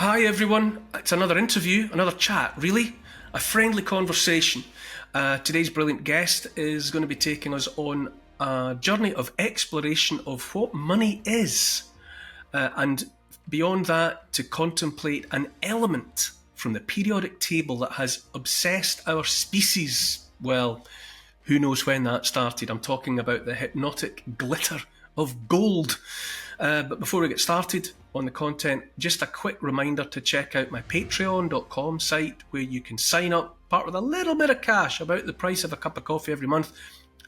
Hi everyone, it's another interview, another chat, really. A friendly conversation. Today's brilliant guest is going to be taking us on a journey of exploration of what money is. And beyond that, to contemplate an element from the periodic table that has obsessed our species. Well, who knows when that started? I'm talking about the hypnotic glitter of gold. But before we get started on the content, just a quick reminder to check out my patreon.com site where you can sign up, part with a little bit of cash, about the price of a cup of coffee every month,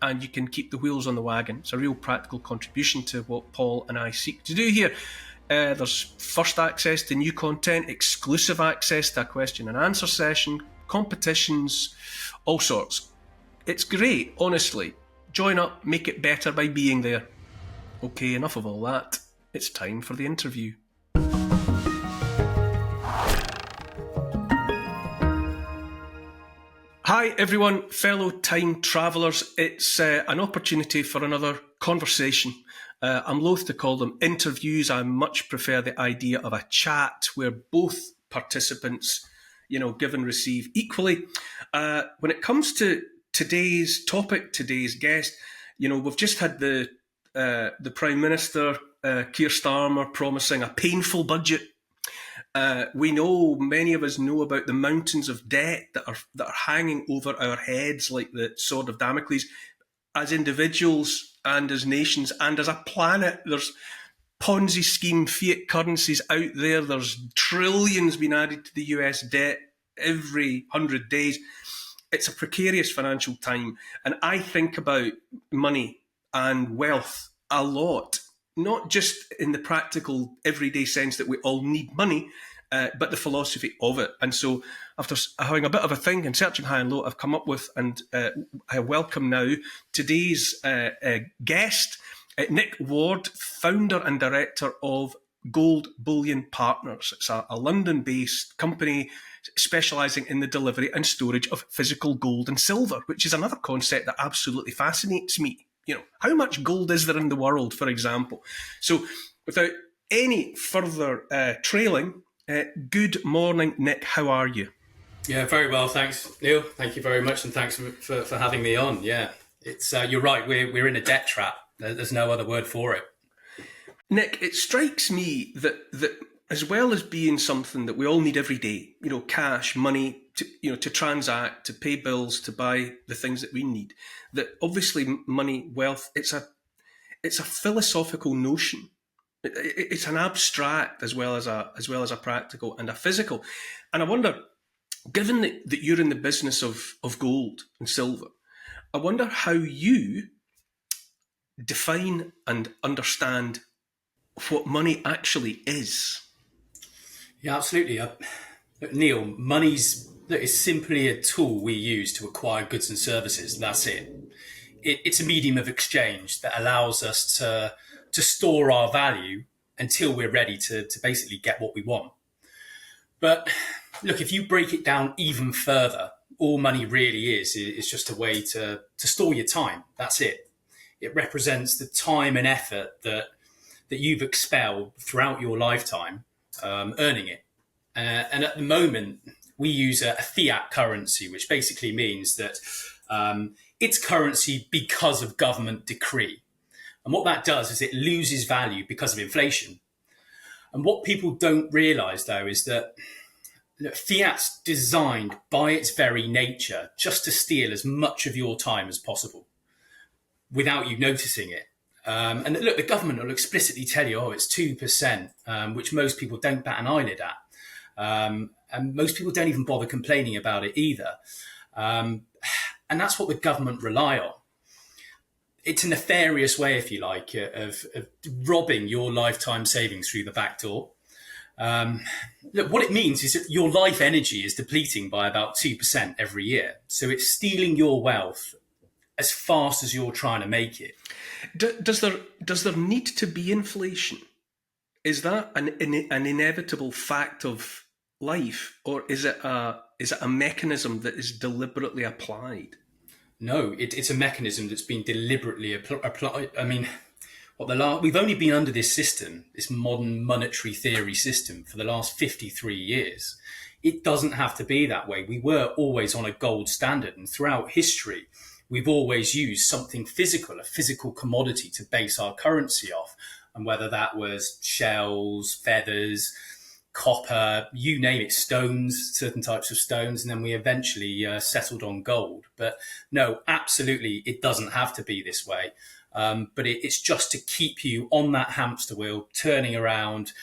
and you can keep the wheels on the wagon. It's a real practical contribution to what Paul and I seek to do here. There's first access to new content, exclusive access to a question and answer session, competitions, all sorts. It's great, honestly. Join up, make it better by being there. Okay, enough of all that. It's time for the interview. Hi everyone, fellow time travellers. It's an opportunity for another conversation. I'm loath to call them interviews. I much prefer the idea of a chat where both participants, give and receive equally. When it comes to today's topic, today's guest, we've just had the Prime Minister, Keir Starmer, promising a painful budget. Many of us know about the mountains of debt that are hanging over our heads like the sword of Damocles. As individuals and as nations and as a planet, there's Ponzi scheme fiat currencies out there. There's trillions being added to the US debt every 100 days. It's a precarious financial time. And I think about money and wealth a lot, not just in the practical everyday sense that we all need money, but the philosophy of it. And so after having a bit of a think and searching high and low, I've come up with, and I welcome now today's guest, Nick Ward, founder and director of Gold Bullion Partners. It's a London-based company specialising in the delivery and storage of physical gold and silver, which is another concept that absolutely fascinates me. How much gold is there in the world, for example? So without any further trailing, good morning, Nick. How are you? Yeah, very well, thanks, Neil. Thank you very much, and thanks for having me on. Yeah, it's you're right. We're in a debt trap. There's no other word for it. Nick, it strikes me that as well as being something that we all need every day, cash, money, to transact, to pay bills, to buy the things that we need, that obviously money, wealth, it's a philosophical notion. It's an abstract as well as a practical and a physical. And I wonder, given that you're in the business of gold and silver, I wonder how you define and understand what money actually is. Yeah, absolutely. Neil, money's is simply a tool we use to acquire goods and services. That's it. It's a medium of exchange that allows us to store our value until we're ready to basically get what we want. But look, if you break it down even further, all money really is just a way to store your time. That's it. It represents the time and effort that you've expelled throughout your lifetime earning it. And at the moment, we use a fiat currency, which basically means that it's currency because of government decree. And what that does is it loses value because of inflation. And what people don't realize, though, is that fiat's designed by its very nature just to steal as much of your time as possible without you noticing it. And look, the government will explicitly tell you, it's 2%, which most people don't bat an eyelid at. And most people don't even bother complaining about it either. And that's what the government rely on. It's a nefarious way, if you like, of robbing your lifetime savings through the back door. Look, what it means is that your life energy is depleting by about 2% every year. So it's stealing your wealth as fast as you're trying to make it. Does there need to be inflation? Is that an inevitable fact of life, or is it a mechanism that is deliberately applied? No, it's a mechanism that's been deliberately applied. I mean, We've only been under this system, this modern monetary theory system, for the last 53 years. It doesn't have to be that way. We were always on a gold standard, and throughout history, we've always used something physical, a physical commodity, to base our currency off. And whether that was shells, feathers, copper, you name it, stones, certain types of stones, and then we eventually settled on gold. But no, absolutely, it doesn't have to be this way. But it's just to keep you on that hamster wheel, turning around,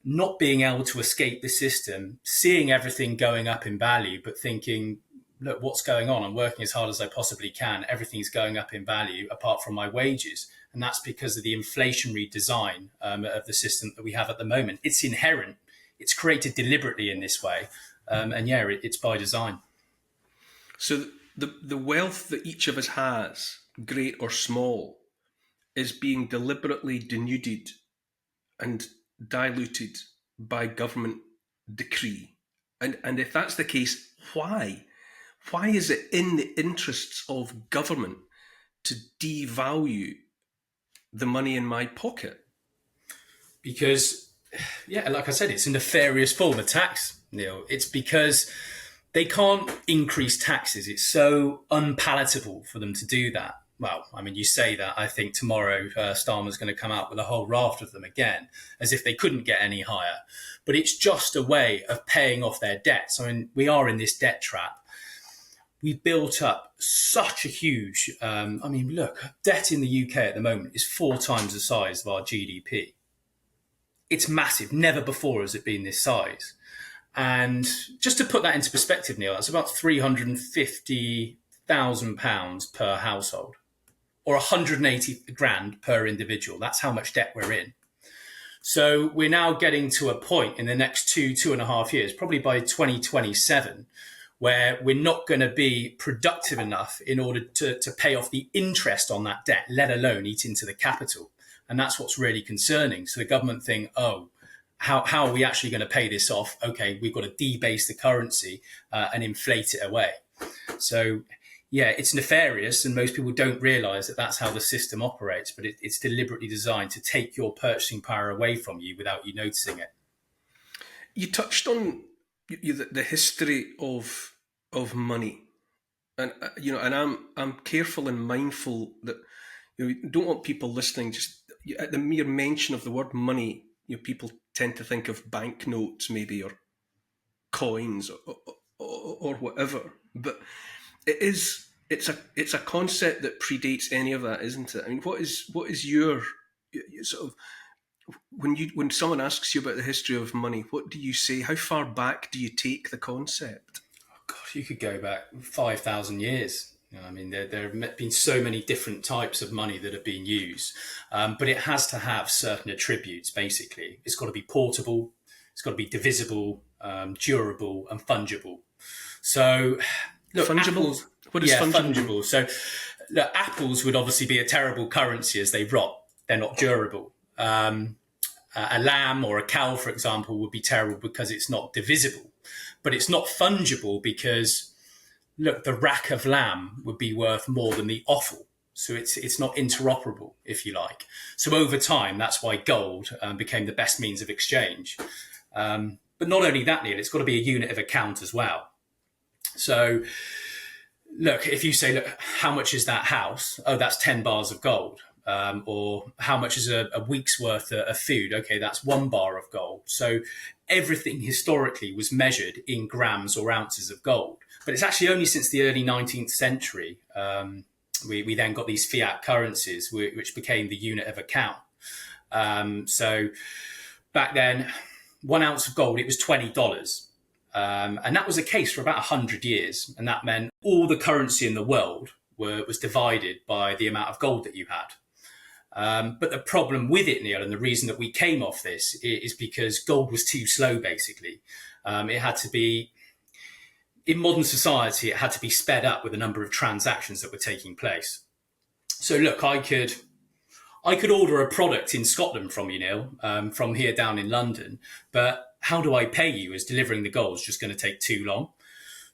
not being able to escape the system, seeing everything going up in value, but thinking, look, what's going on? I'm working as hard as I possibly can. Everything's going up in value apart from my wages. And that's because of the inflationary design of the system that we have at the moment. It's inherent. It's created deliberately in this way. It's by design. So the wealth that each of us has, great or small, is being deliberately denuded and diluted by government decree. And if that's the case, why? Why is it in the interests of government to devalue the money in my pocket? Because, like I said, it's a nefarious form of tax, Neil. It's because they can't increase taxes. It's so unpalatable for them to do that. Well, I mean, you say that. I think tomorrow Starmer's going to come out with a whole raft of them again, as if they couldn't get any higher. But it's just a way of paying off their debts. I mean, we are in this debt trap. We built up such a huge, look, debt in the UK at the moment is 4 times the size of our GDP. It's massive. Never before has it been this size. And just to put that into perspective, Neil, that's about £350,000 per household, or 180 grand per individual. That's how much debt we're in. So we're now getting to a point in the next 2.5 years, probably by 2027, where we're not going to be productive enough in order to pay off the interest on that debt, let alone eat into the capital. And that's what's really concerning. So the government think, how are we actually going to pay this off? Okay, we've got to debase the currency and inflate it away. So, it's nefarious, and most people don't realise that that's how the system operates, but it's deliberately designed to take your purchasing power away from you without you noticing it. You touched on the history of money, and and I'm careful and mindful that we don't want people listening just at the mere mention of the word money. People tend to think of banknotes maybe, or coins, or whatever, but it's a concept that predates any of that, isn't it? I mean, what is your sort of, when someone asks you about the history of money, what do you say? How far back do you take the concept? Oh God, you could go back 5,000 years. I mean, there have been so many different types of money that have been used, but it has to have certain attributes. Basically, it's got to be portable, it's got to be divisible, durable, and fungible. So, look, fungible. What is fungible? So, look, apples would obviously be a terrible currency as they rot. They're not durable. A lamb or a cow, for example, would be terrible because it's not divisible. But it's not fungible because, look, the rack of lamb would be worth more than the offal. So it's not interoperable, if you like. So over time, that's why gold became the best means of exchange. But not only that, Neil, it's got to be a unit of account as well. So, look, if you say, look, how much is that house? Oh, that's 10 bars of gold. Or how much is a week's worth of food? Okay, that's 1 bar of gold. So everything historically was measured in grams or ounces of gold. But it's actually only since the early 19th century we then got these fiat currencies, which became the unit of account. So back then, 1 ounce of gold, it was $20. And that was the case for about 100 years. And that meant all the currency in the world was divided by the amount of gold that you had. But the problem with it, Neil, and the reason that we came off this is because gold was too slow, basically. It had to be, in modern society, it had to be sped up with the number of transactions that were taking place. So look, I could order a product in Scotland from you, Neil, from here down in London, but how do I pay you, as delivering the gold is just going to take too long?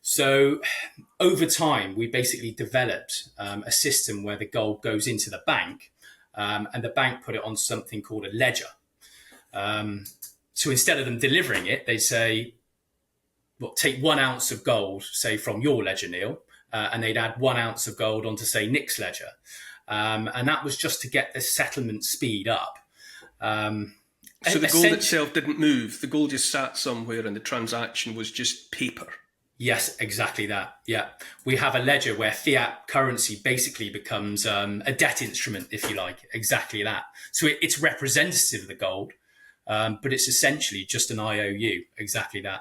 So over time, we basically developed a system where the gold goes into the bank, and the bank put it on something called a ledger. So instead of them delivering it, they say, well, take 1 ounce of gold, say from your ledger, Neil, and they'd add 1 ounce of gold onto, say, Nick's ledger. And that was just to get the settlement speed up. So the gold itself didn't move. The gold just sat somewhere and the transaction was just paper. Yes, exactly that. Yeah. We have a ledger where fiat currency basically becomes a debt instrument, if you like. Exactly that. So it's representative of the gold, but it's essentially just an IOU. Exactly that.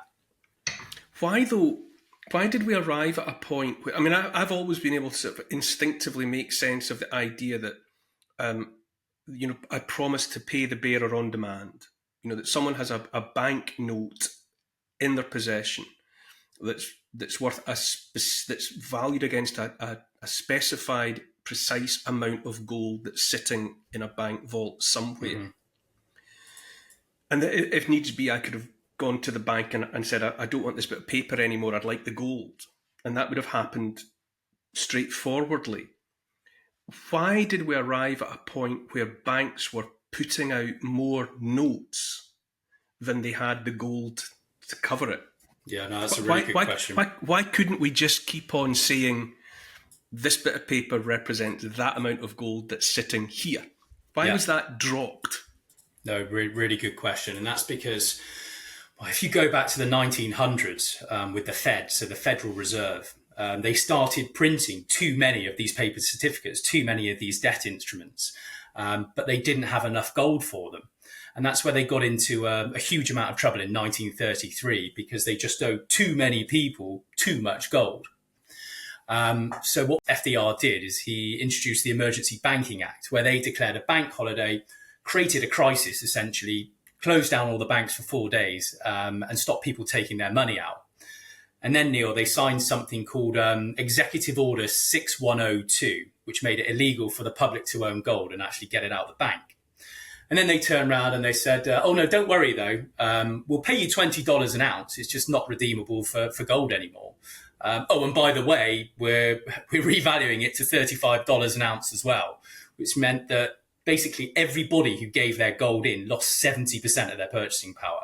Why, though? Why did we arrive at a point where, I mean, I've always been able to sort of instinctively make sense of the idea that, I promise to pay the bearer on demand. That someone has a bank note in their possession that's worth that's valued against a specified precise amount of gold that's sitting in a bank vault somewhere. Mm-hmm. And if needs be, I could have gone to the bank and said, I don't want this bit of paper anymore, I'd like the gold. And that would have happened straightforwardly. Why did we arrive at a point where banks were putting out more notes than they had the gold to cover it? Yeah, no, that's a really good question. Why couldn't we just keep on saying this bit of paper represents that amount of gold that's sitting here? Why was that dropped? No, really good question. And that's because, well, if you go back to the 1900s with the Fed, so the Federal Reserve, they started printing too many of these paper certificates, too many of these debt instruments, but they didn't have enough gold for them. And that's where they got into a huge amount of trouble in 1933 because they just owed too many people too much gold. So what FDR did is he introduced the Emergency Banking Act, where they declared a bank holiday, created a crisis, essentially, closed down all the banks for 4 days and stopped people taking their money out. And then, Neil, they signed something called Executive Order 6102, which made it illegal for the public to own gold and actually get it out of the bank. And then they turned around and they said, oh, no, don't worry, though. We'll pay you $20 an ounce. It's just not redeemable for gold anymore. And by the way, we're revaluing it to $35 an ounce as well, which meant that basically everybody who gave their gold in lost 70% of their purchasing power.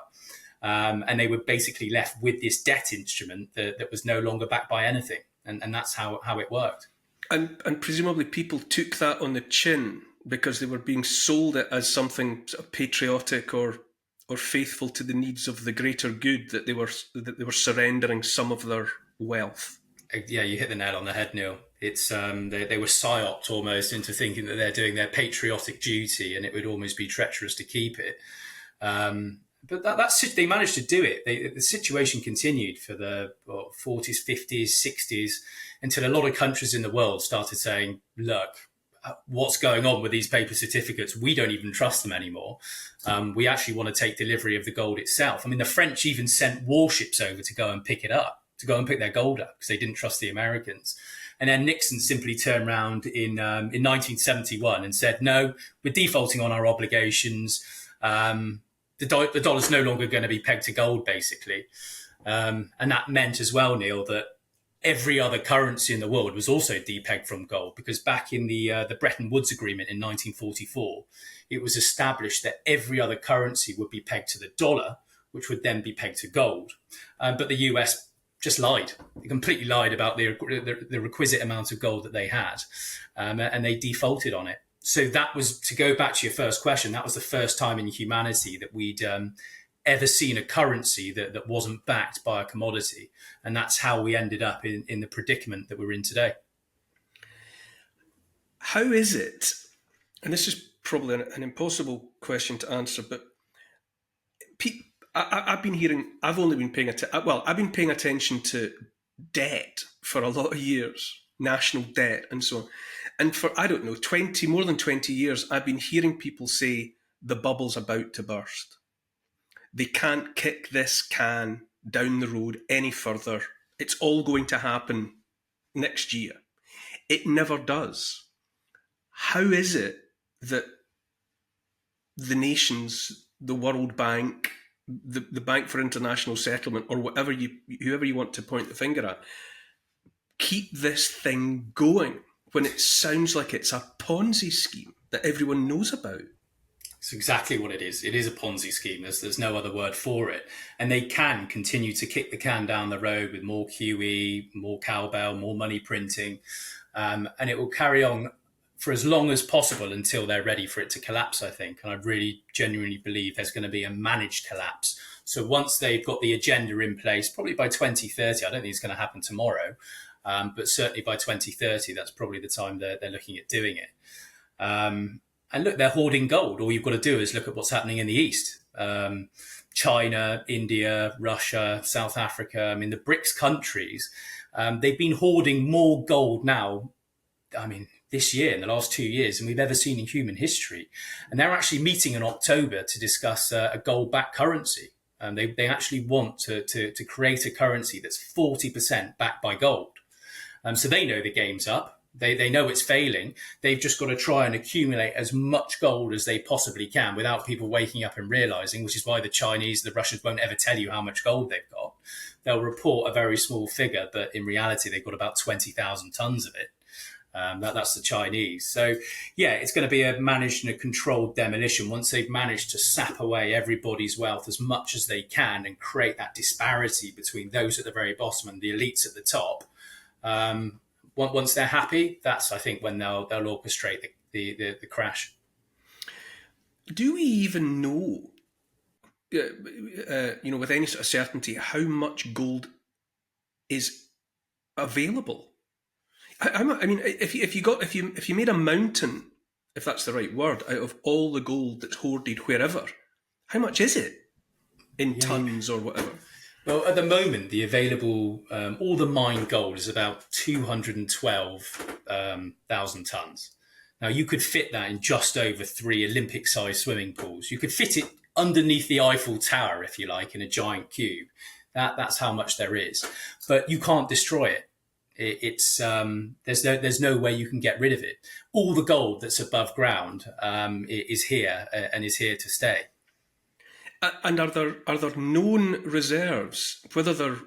And they were basically left with this debt instrument that was no longer backed by anything. And that's how it worked. And presumably people took that on the chin because they were being sold it as something sort of patriotic or faithful to the needs of the greater good, that they were surrendering some of their wealth. Yeah, you hit the nail on the head, Neil. It's they were psyoped almost into thinking that they're doing their patriotic duty, and it would almost be treacherous to keep it. But that's they managed to do it. The situation continued for the 40s, 50s, 60s, until a lot of countries in the world started saying, look, what's going on with these paper certificates? We don't even trust them anymore. We actually want to take delivery of the gold itself. I mean, the French even sent warships over to go and pick it up, to go and pick their gold up because they didn't trust the Americans. And then Nixon simply turned around in 1971 and said, no, we're defaulting on our obligations. The dollar's no longer going to be pegged to gold, basically. And that meant as well, Neil, that every other currency in the world was also depegged from gold, because back in the Bretton Woods Agreement in 1944, it was established that every other currency would be pegged to the dollar, which would then be pegged to gold. But the US just lied. They completely lied about the requisite amount of gold that they had, and they defaulted on it. So that was, to go back to your first question, that was the first time in humanity that we'd ever seen a currency that wasn't backed by a commodity. And that's how we ended up in the predicament that we're in today. How is it, and this is probably an impossible question to answer, but I've been paying attention to debt for a lot of years, national debt and so on. And for, I don't know, more than 20 years, I've been hearing people say the bubble's about to burst. They can't kick this can down the road any further. It's all going to happen next year. It never does. How is it that the nations, the World Bank, the Bank for International Settlement, or whoever you want to point the finger at, keep this thing going when it sounds like it's a Ponzi scheme? that everyone knows about. It's exactly what it is. It is a Ponzi scheme. There's no other word for it. And they can continue to kick the can down the road with more QE, more cowbell, more money printing. And it will carry on for as long as possible until they're ready for it to collapse, I think. And I really genuinely believe there's going to be a managed collapse. So once they've got the agenda in place, probably by 2030, I don't think it's going to happen tomorrow, but certainly by 2030, that's probably the time they're looking at doing it. And look, they're hoarding gold. All you've got to do is look at what's happening in the East. China, India, Russia, South Africa, I mean, the BRICS countries, they've been hoarding more gold now, I mean, this year, in the last 2 years, than we've ever seen in human history. And they're actually meeting in October to discuss a gold-backed currency. They actually want to create a currency that's 40% backed by gold. So they know the game's up. They know it's failing. They've just got to try and accumulate as much gold as they possibly can without people waking up and realizing, which is why the Chinese, the Russians won't ever tell you how much gold they've got. They'll report a very small figure, but in reality, they've got about 20,000 tons of it. That's the Chinese. So, yeah, it's going to be a managed and a controlled demolition once they've managed to sap away everybody's wealth as much as they can and create that disparity between those at the very bottom and the elites at the top. Once they're happy, that's, I think, when they'll orchestrate the crash. Do we even know, with any sort of certainty, how much gold is available? I mean, if you made a mountain, if that's the right word, out of all the gold that's hoarded wherever, how much is it in tons or whatever? Well, at the moment, the available, all the mined gold is about 212,000 tons. Now, you could fit that in just over 3 Olympic-sized swimming pools. You could fit it underneath the Eiffel Tower, if you like, in a giant cube. That's how much there is. But you can't destroy it. There's no way you can get rid of it. All the gold that's above ground is here and is here to stay. And are there known reserves, whether they're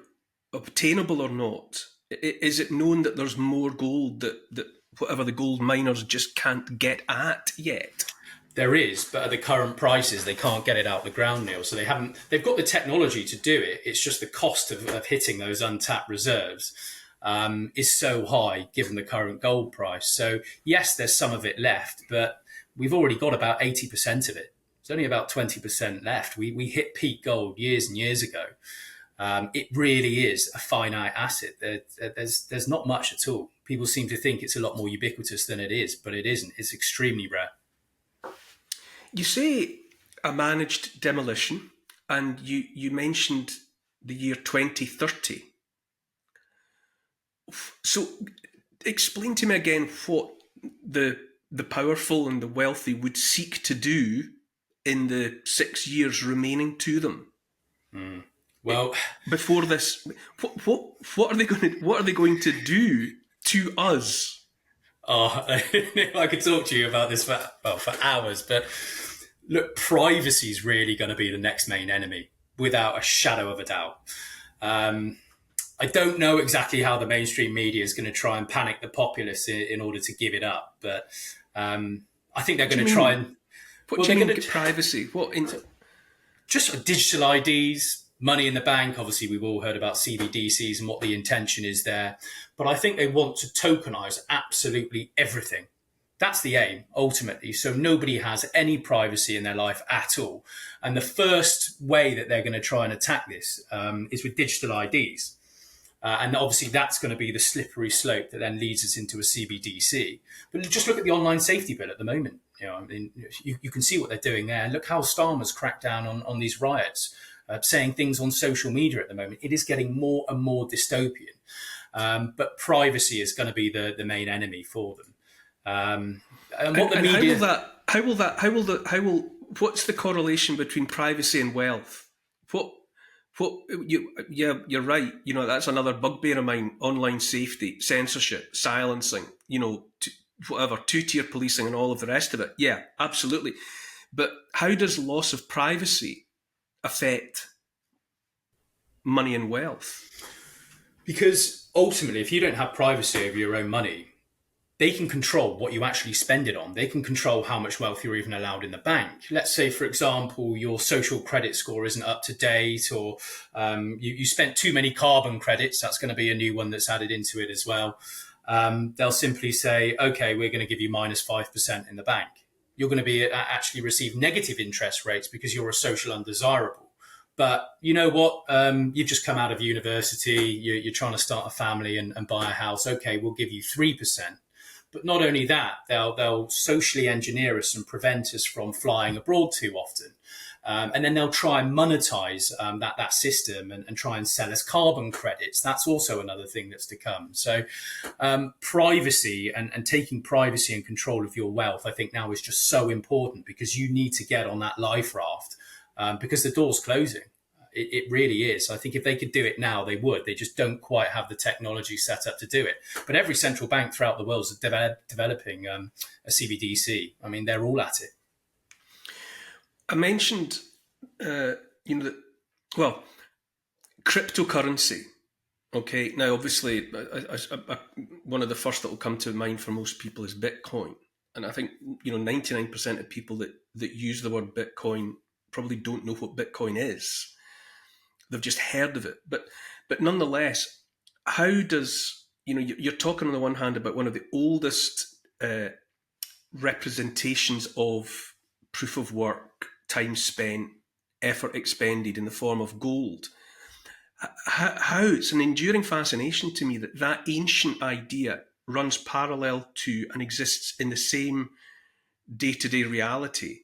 obtainable or not? Is it known that there's more gold that whatever the gold miners just can't get at yet? There is, but at the current prices, they can't get it out the ground, Neil. So they've got the technology to do it. It's just the cost of hitting those untapped reserves is so high given the current gold price. So yes, there's some of it left, but we've already got about 80% of it. There's only about 20% left. We hit peak gold years and years ago. It really is a finite asset. There's not much at all. People seem to think it's a lot more ubiquitous than it is, but it isn't. It's extremely rare. You say a managed demolition, and you mentioned the year 2030. So explain to me again what the powerful and the wealthy would seek to do in the 6 years remaining to them. Well, before this, what are they going to do to us? Oh, I could talk to you about this for hours, but look, privacy is really going to be the next main enemy, without a shadow of a doubt. I don't know exactly how the mainstream media is going to try and panic the populace in order to give it up, but I think they're going to try and... What do you mean privacy? Just digital IDs, money in the bank. Obviously, we've all heard about CBDCs and what the intention is there. But I think they want to tokenize absolutely everything. That's the aim, ultimately. So nobody has any privacy in their life at all. And the first way that they're going to try and attack this is with digital IDs. And obviously, that's going to be the slippery slope that then leads us into a CBDC. But just look at the online safety bill at the moment. You can see what they're doing there. Look how Starmer's cracked down on these riots, saying things on social media at the moment. It is getting more and more dystopian. But privacy is going to be the main enemy for them. And what the media... What's the correlation between privacy and wealth? You're right. That's another bugbear of mine. Online safety, censorship, silencing, whatever, two-tier policing and all of the rest of it. Yeah, absolutely. But how does loss of privacy affect money and wealth? Because ultimately, if you don't have privacy over your own money, they can control what you actually spend it on. They can control how much wealth you're even allowed in the bank. Let's say, for example, your social credit score isn't up to date, or you spent too many carbon credits. That's going to be a new one that's added into it as well. They'll simply say, okay, we're going to give you -5% in the bank. You're going to be actually receive negative interest rates because you're a social undesirable. But you know what? You've just come out of university. You're trying to start a family and buy a house. Okay, we'll give you 3%. But not only that, they'll socially engineer us and prevent us from flying abroad too often. And then they'll try and monetize that system and try and sell us carbon credits. That's also another thing that's to come. So privacy and taking privacy and control of your wealth, I think now is just so important, because you need to get on that life raft because the door's closing. It really is. I think if they could do it now, they would. They just don't quite have the technology set up to do it. But every central bank throughout the world is developing a CBDC. I mean, they're all at it. I mentioned, cryptocurrency. Okay, now obviously, one of the first that will come to mind for most people is Bitcoin, and I think 99% of people that use the word Bitcoin probably don't know what Bitcoin is. They've just heard of it, but nonetheless, how does you're talking on the one hand about one of the oldest representations of proof of work, time spent, effort expended in the form of gold. How it's an enduring fascination to me that ancient idea runs parallel to and exists in the same day-to-day reality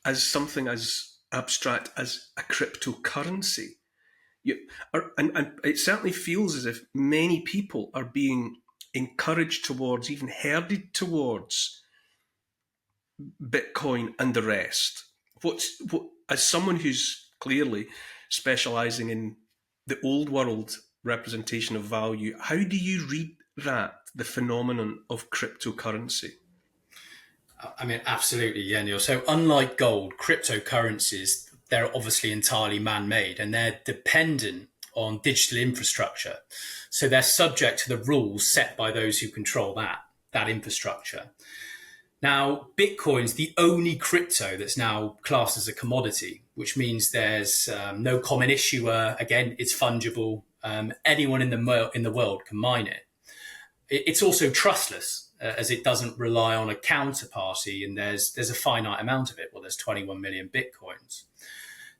as something as abstract as a cryptocurrency. And it certainly feels as if many people are being encouraged towards, even herded towards Bitcoin and the rest. As someone who's clearly specialising in the old world representation of value, how do you read the phenomenon of cryptocurrency? I mean, absolutely, yeah, Neil. So unlike gold, cryptocurrencies, they're obviously entirely man-made, and they're dependent on digital infrastructure. So they're subject to the rules set by those who control that infrastructure. Now, Bitcoin's the only crypto that's now classed as a commodity, which means there's no common issuer. Again, it's fungible. Anyone in the world can mine it. It's also trustless, as it doesn't rely on a counterparty, and there's a finite amount of it. Well, there's 21 million Bitcoins.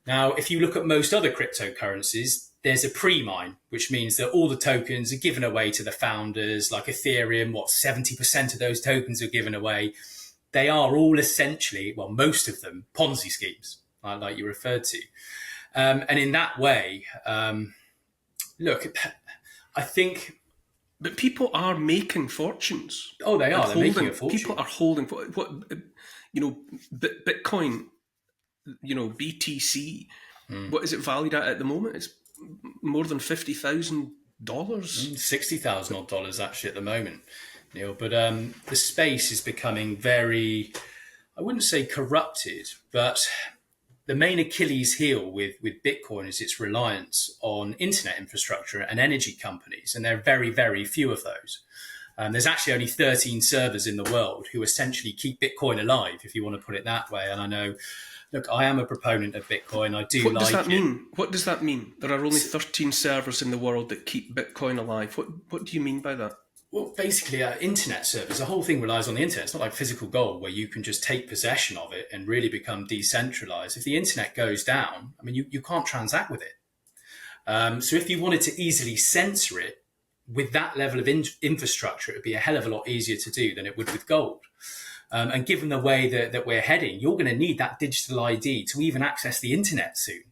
Now, if you look at most other cryptocurrencies, there's a pre-mine, which means that all the tokens are given away to the founders, like Ethereum. 70% of those tokens are given away. They are all essentially, well, most of them, Ponzi schemes, like you referred to. And in that way, look, I think... But people are making fortunes. Oh, they are. They're making a fortune. People are holding... Bitcoin, BTC, what is it valued at the moment? It's more than $50,000. $60,000 odd dollars actually at the moment, Neil. But the space is becoming very, I wouldn't say corrupted, but the main Achilles heel with Bitcoin is its reliance on internet infrastructure and energy companies, and there are very, very few of those. There's actually only 13 servers in the world who essentially keep Bitcoin alive, if you want to put it that way. And I know, look, I am a proponent of Bitcoin. I do like it. What does that mean? What does that mean? There are only 13 servers in the world that keep Bitcoin alive. What do you mean by that? Well, basically, internet servers, the whole thing relies on the internet. It's not like physical gold where you can just take possession of it and really become decentralized. If the internet goes down, I mean, you can't transact with it. So if you wanted to easily censor it, with that level of infrastructure, it would be a hell of a lot easier to do than it would with gold. And given the way that we're heading, you're going to need that digital ID to even access the internet soon.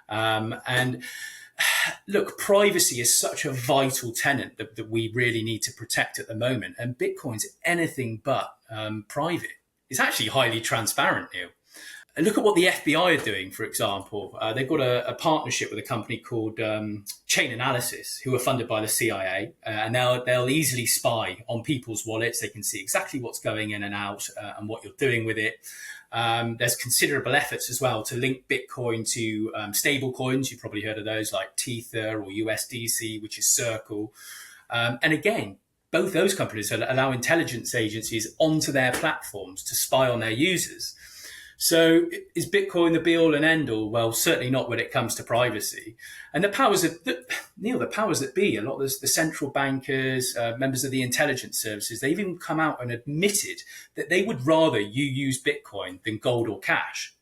And look, privacy is such a vital tenet that we really need to protect at the moment. And Bitcoin's anything but private. It's actually highly transparent, Neil. And look at what the FBI are doing, for example. They've got a partnership with a company called Chain Analysis, who are funded by the CIA, and they'll easily spy on people's wallets. They can see exactly what's going in and out and what you're doing with it. There's considerable efforts as well to link Bitcoin to stable coins. You've probably heard of those like Tether or USDC, which is Circle. And again, both those companies allow intelligence agencies onto their platforms to spy on their users. So is Bitcoin the be all and end all? Well, certainly not when it comes to privacy. And the powers the powers that be, a lot of the central bankers, members of the intelligence services, they've even come out and admitted that they would rather you use Bitcoin than gold or cash.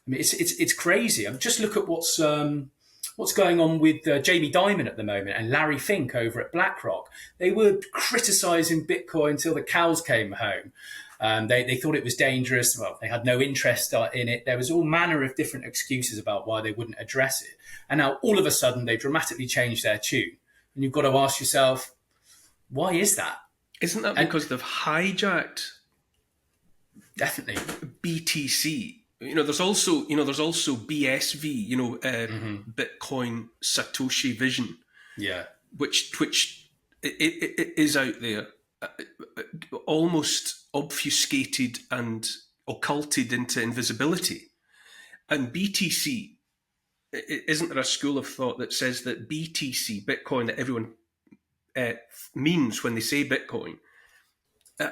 I mean, it's crazy. I mean, just look at what's going on with Jamie Dimon at the moment and Larry Fink over at BlackRock. They were criticizing Bitcoin until the cows came home. They thought it was dangerous. Well, they had no interest in it. There was all manner of different excuses about why they wouldn't address it. And now all of a sudden they dramatically changed their tune. And you've got to ask yourself, why is that? Isn't that because they've hijacked Definitely BTC? There's also BSV, Bitcoin Satoshi Vision, yeah, which it is out there, almost obfuscated and occulted into invisibility. And BTC, isn't there a school of thought that says that BTC, Bitcoin, that everyone means when they say Bitcoin,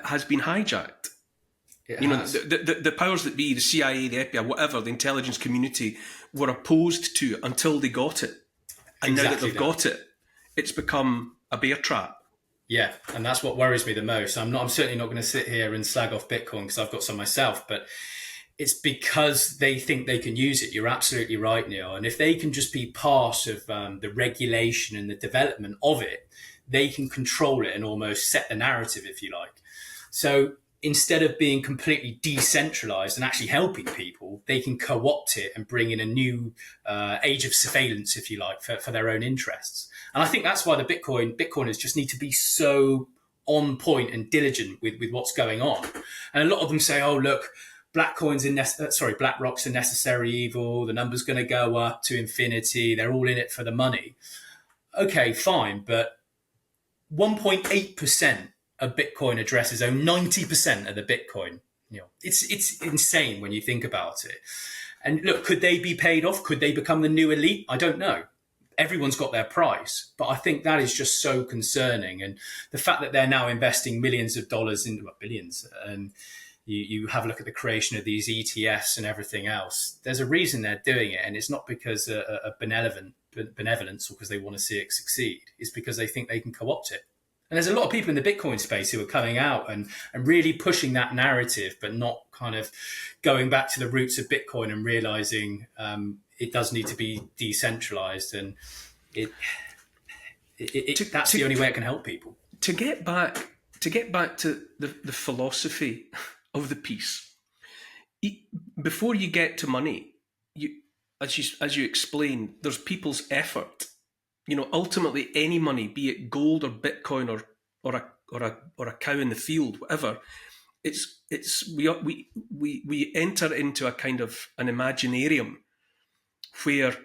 has been hijacked? The powers that be, the CIA, the FBI, whatever, the intelligence community, were opposed to until they got it. And now that they've got it, it's become a bear trap. Yeah, and that's what worries me the most. I'm certainly not going to sit here and slag off Bitcoin because I've got some myself, but it's because they think they can use it. You're absolutely right, Neil. And if they can just be part of the regulation and the development of it, they can control it and almost set the narrative, if you like. So instead of being completely decentralized and actually helping people, they can co-opt it and bring in a new age of surveillance, if you like, for their own interests. And I think that's why the Bitcoiners just need to be so on point and diligent with what's going on. And a lot of them say, oh, look, BlackRock's a necessary evil. The number's going to go up to infinity. They're all in it for the money. Okay, fine. But 1.8% of Bitcoin addresses own 90% of the Bitcoin. It's insane when you think about it. And look, could they be paid off? Could they become the new elite? I don't know. Everyone's got their price, but I think that is just so concerning. And the fact that they're now investing millions of dollars into billions, and you have a look at the creation of these ETFs and everything else, there's a reason they're doing it. And it's not because of benevolence or because they want to see it succeed. It's because they think they can co-opt it. And there's a lot of people in the Bitcoin space who are coming out and really pushing that narrative, but not kind of going back to the roots of Bitcoin and realizing it does need to be decentralized, and that's the only way it can help people. To get back to the philosophy of the piece, before you get to money, as you explained, there's people's effort. Ultimately, any money, be it gold or Bitcoin or a cow in the field, whatever, we enter into a kind of an imaginarium where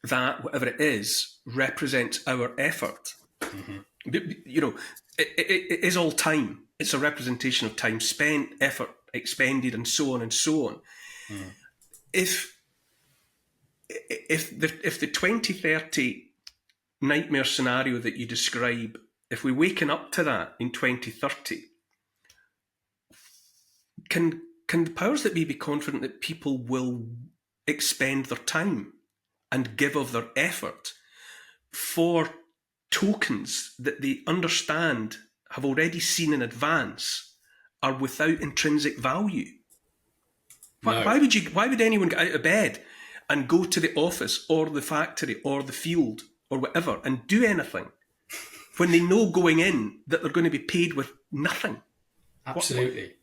that, whatever it is, represents our effort. Mm-hmm. It is all time. It's a representation of time spent, effort expended, and so on and so on. Mm. If the 2030 nightmare scenario that you describe, if we're waking up to that in 2030, can the powers that be confident that people will expend their time and give of their effort for tokens that they understand, have already seen in advance, are without intrinsic value? No. Why would anyone get out of bed and go to the office or the factory or the field or whatever and do anything when they know going in that they're going to be paid with nothing? Absolutely.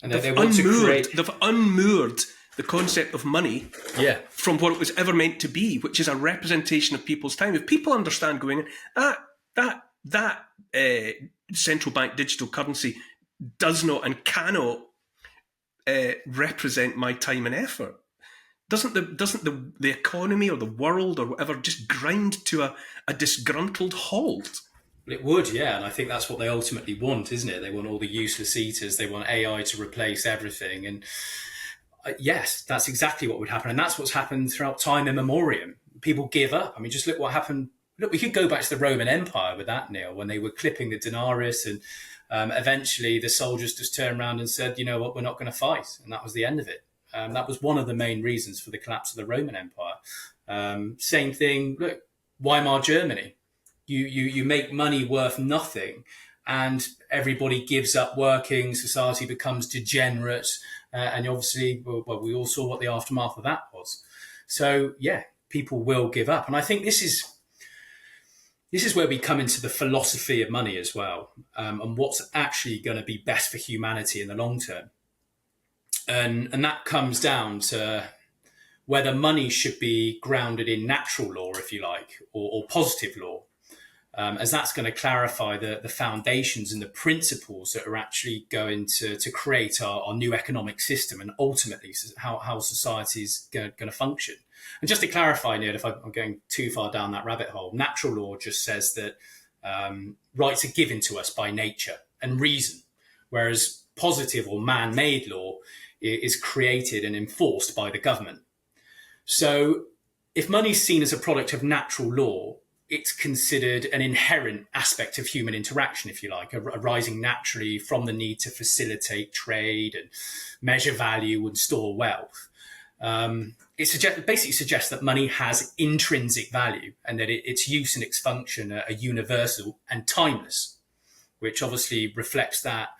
And they've unmoored the concept of money from what it was ever meant to be, which is a representation of people's time. If people understand going in, that central bank digital currency does not and cannot represent my time and effort, doesn't the economy or the world or whatever just grind to a disgruntled halt? It would, yeah, and I think that's what they ultimately want, isn't it? They want all the useless eaters. They want AI to replace everything, and yes, that's exactly what would happen, and that's what's happened throughout time immemorial. People give up. I mean, just look what happened look, we could go back to the Roman Empire with that, Neil, when they were clipping the denarius, and eventually the soldiers just turned around and said, you know what, we're not going to fight. And that was the end of it. That was one of the main reasons for the collapse of the Roman Empire. Same thing, look, Weimar Germany. You make money worth nothing, and everybody gives up working, society becomes degenerate, and obviously, well, we all saw what the aftermath of that was. So, yeah, people will give up. And I think this is where we come into the philosophy of money as well, and what's actually going to be best for humanity in the long term. And that comes down to whether money should be grounded in natural law, if you like, or positive law, as that's going to clarify the foundations and the principles that are actually going to create our new economic system, and ultimately how society is going to function. And just to clarify, Neil, if I'm going too far down that rabbit hole, natural law just says that rights are given to us by nature and reason, whereas positive or man-made law is created and enforced by the government. So if money is seen as a product of natural law, it's considered an inherent aspect of human interaction, if you like, arising naturally from the need to facilitate trade and measure value and store wealth. It basically suggests that money has intrinsic value, and that its use and its function are universal and timeless, which obviously reflects that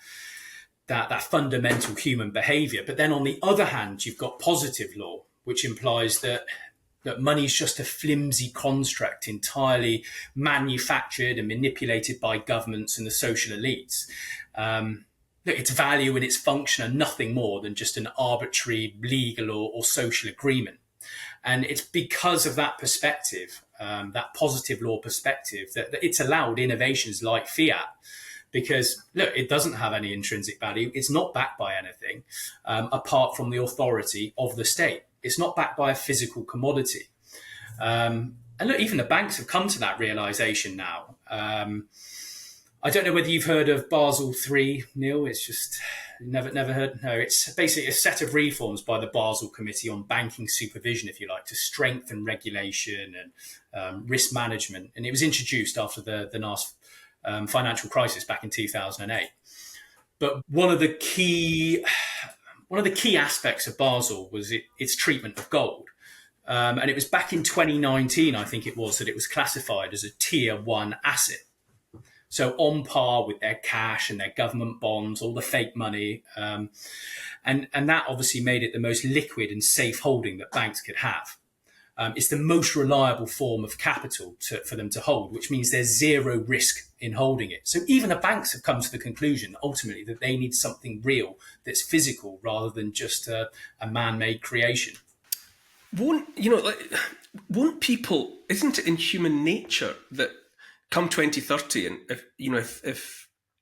fundamental human behavior. But then on the other hand, you've got positive law, which implies that money is just a flimsy construct entirely manufactured and manipulated by governments and the social elites. Its value and its function are nothing more than just an arbitrary legal or social agreement. And it's because of that perspective, that positive law perspective, that it's allowed innovations like fiat. Because, look, it doesn't have any intrinsic value. It's not backed by anything apart from the authority of the state. It's not backed by a physical commodity. And look, even the banks have come to that realization now. I don't know whether you've heard of Basel III, Neil. It's just never heard. No, it's basically a set of reforms by the Basel Committee on banking supervision, if you like, to strengthen regulation and risk management. And it was introduced after the last financial crisis back in 2008. But one of the key aspects of Basel was its treatment of gold. And it was back in 2019, I think it was, that it was classified as a tier 1 asset. So on par with their cash and their government bonds, all the fake money. And that obviously made it the most liquid and safe holding that banks could have. It's the most reliable form of capital for them to hold, which means there's zero risk in holding it. So even the banks have come to the conclusion, ultimately, that they need something real that's physical rather than just a man-made creation. Won't people? Isn't it in human nature that come 2030, and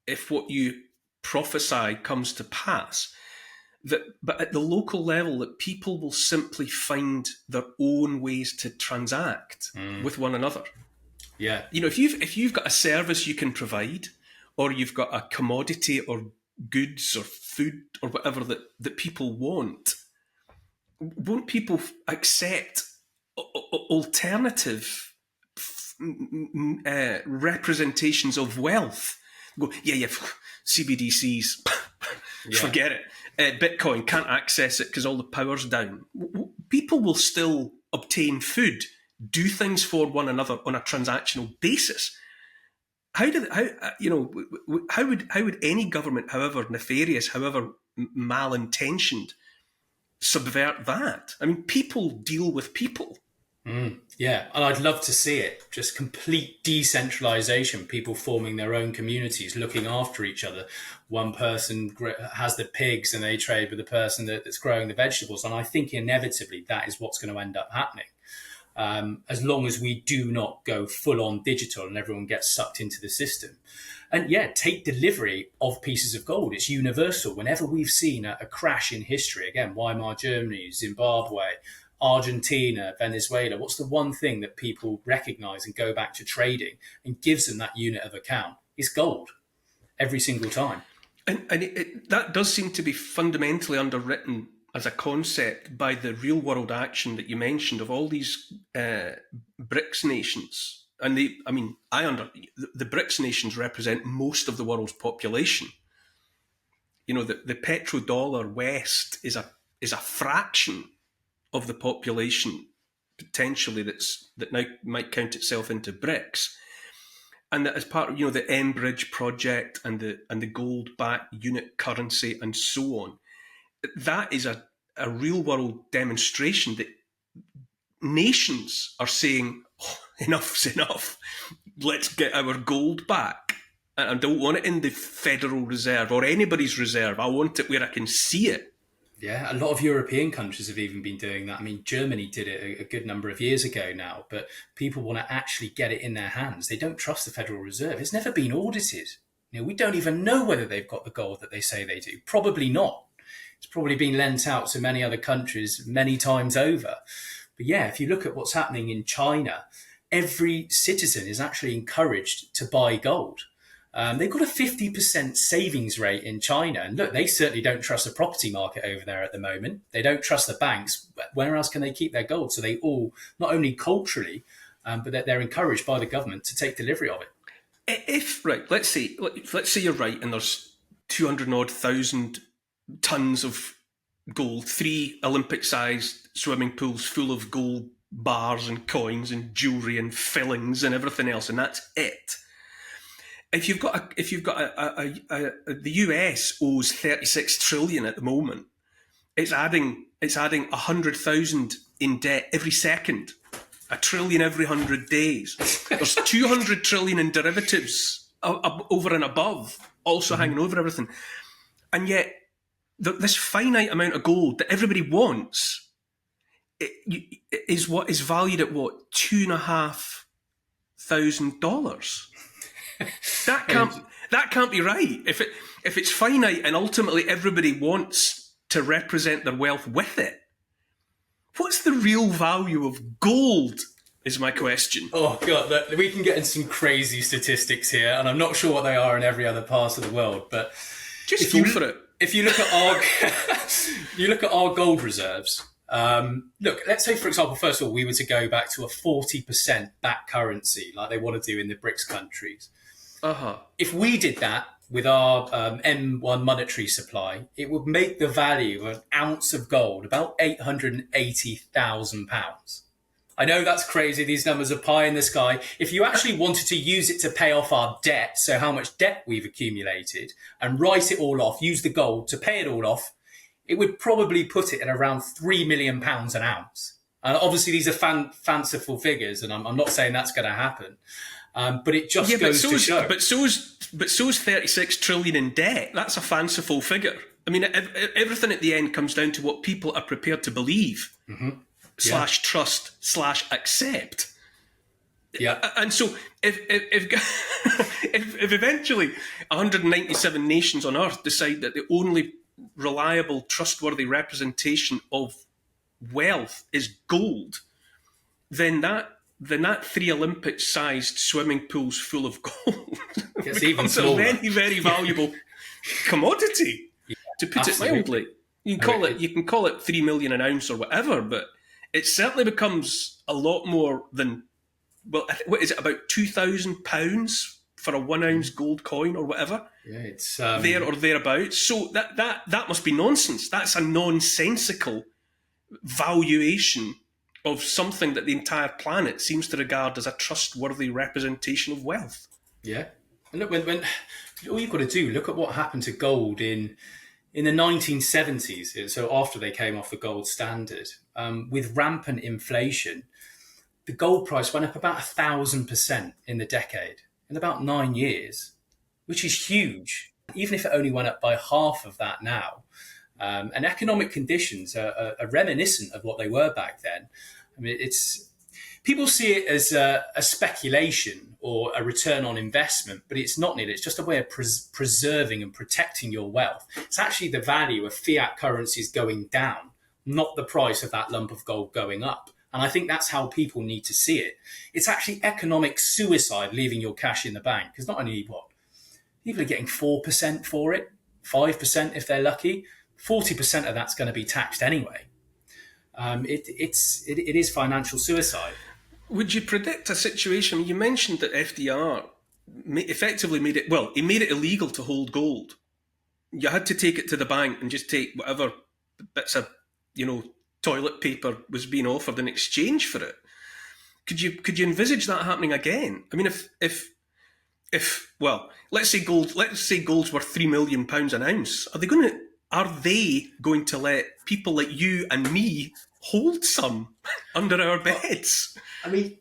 if what you prophesy comes to pass, but at the local level, that people will simply find their own ways to transact with one another. Yeah. If you've got a service you can provide, or you've got a commodity or goods or food or whatever that people want, won't people accept alternative representations of wealth? Go, yeah, CBDCs, forget it. Bitcoin, can't access it because all the power's down. People will still obtain food, do things for one another on a transactional basis. How would any government, however nefarious, however malintentioned, subvert that? I mean, people deal with people. Yeah, and I'd love to see it. Just complete decentralization, people forming their own communities, looking after each other. One person has the pigs and they trade with the person that's growing the vegetables. And I think inevitably that is what's going to end up happening. As long as we do not go full on digital and everyone gets sucked into the system. And yeah, take delivery of pieces of gold. It's universal. Whenever we've seen a crash in history, again, Weimar Germany, Zimbabwe, Argentina, Venezuela, what's the one thing that people recognize and go back to trading and gives them that unit of account? It's gold every single time. And that does seem to be fundamentally underwritten as a concept by the real world action that you mentioned of all these BRICS nations and the BRICS nations represent most of the world's population. The petrodollar West is a fraction of the population potentially that now might count itself into BRICS, and that as part of the Enbridge project and the gold-backed unit currency and so on, that is a real world demonstration that nations are saying, oh, enough's enough. Let's get our gold back. I don't want it in the Federal Reserve or anybody's reserve. I want it where I can see it. Yeah, a lot of European countries have even been doing that. I mean, Germany did it a good number of years ago now, but people want to actually get it in their hands. They don't trust the Federal Reserve. It's never been audited. We don't even know whether they've got the gold that they say they do. Probably not. It's probably been lent out to many other countries many times over. But yeah, if you look at what's happening in China, every citizen is actually encouraged to buy gold. They've got a 50% savings rate in China. And look, they certainly don't trust the property market over there at the moment. They don't trust the banks. Where else can they keep their gold? So they all, not only culturally, but they're encouraged by the government to take delivery of it. Let's say you're right, and there's 200,000 tons of gold, 3 Olympic-sized swimming pools full of gold bars and coins and jewelry and fillings and everything else, and that's it. If you've got the US owes 36 trillion at the moment. It's adding 100,000 in debt every second, a trillion every 100 days. There's 200 trillion in derivatives over and above, also hanging over everything, and yet this finite amount of gold that everybody wants is what is valued at $2,500. That can't be right. If it's finite and ultimately everybody wants to represent their wealth with it, what's the real value of gold? Is my question. Oh God, we can get into some crazy statistics here, and I'm not sure what they are in every other part of the world. But just go for it. If you look at our gold reserves. Look, let's say, for example, first of all, we were to go back to a 40% back currency like they want to do in the BRICS countries. If we did that with our M1 monetary supply, it would make the value of an ounce of gold about £880,000. I know that's crazy. These numbers are pie in the sky. If you actually wanted to use it to pay off our debt, so how much debt we've accumulated, and write it all off, use the gold to pay it all off, it would probably put it at around £3 million an ounce. And obviously, these are fanciful figures, and I'm not saying that's going to happen. But it just goes to show. But so's 36 trillion in debt. That's a fanciful figure. I mean, everything at the end comes down to what people are prepared to believe, / trust / accept. Yeah. And so if eventually 197 nations on Earth decide that the only reliable, trustworthy representation of wealth is gold, then that 3 Olympic-sized swimming pools full of gold it's even becomes a very, very valuable commodity, to put it mildly. You can call it 3 million an ounce or whatever, but it certainly becomes a lot more than, well, what is it, about £2,000 for a 1 ounce gold coin or whatever? Yeah, it's there or thereabouts. So that must be nonsense. That's a nonsensical valuation of something that the entire planet seems to regard as a trustworthy representation of wealth. Yeah. And look, when all you've got to do, look at what happened to gold in the 1970s. So after they came off the gold standard, with rampant inflation, the gold price went up about 1,000% in the decade, in about 9 years, which is huge, even if it only went up by half of that now. And economic conditions are reminiscent of what they were back then. I mean, people see it as a speculation or a return on investment, but it's not needed. It's just a way of preserving and protecting your wealth. It's actually the value of fiat currencies going down, not the price of that lump of gold going up. And I think that's how people need to see it. It's actually economic suicide leaving your cash in the bank, because not only people are getting 4% for it, 5% if they're lucky, 40% of that's going to be taxed anyway. It is financial suicide. Would you predict a situation? You mentioned that FDR effectively made it, well, he made it illegal to hold gold. You had to take it to the bank and just take whatever bits of, you know, toilet paper was being offered in exchange for it. Could you envisage that happening again? I mean, if well, let's say gold's worth £3 million an ounce. Are they going to let people like you and me hold some under our beds? I mean,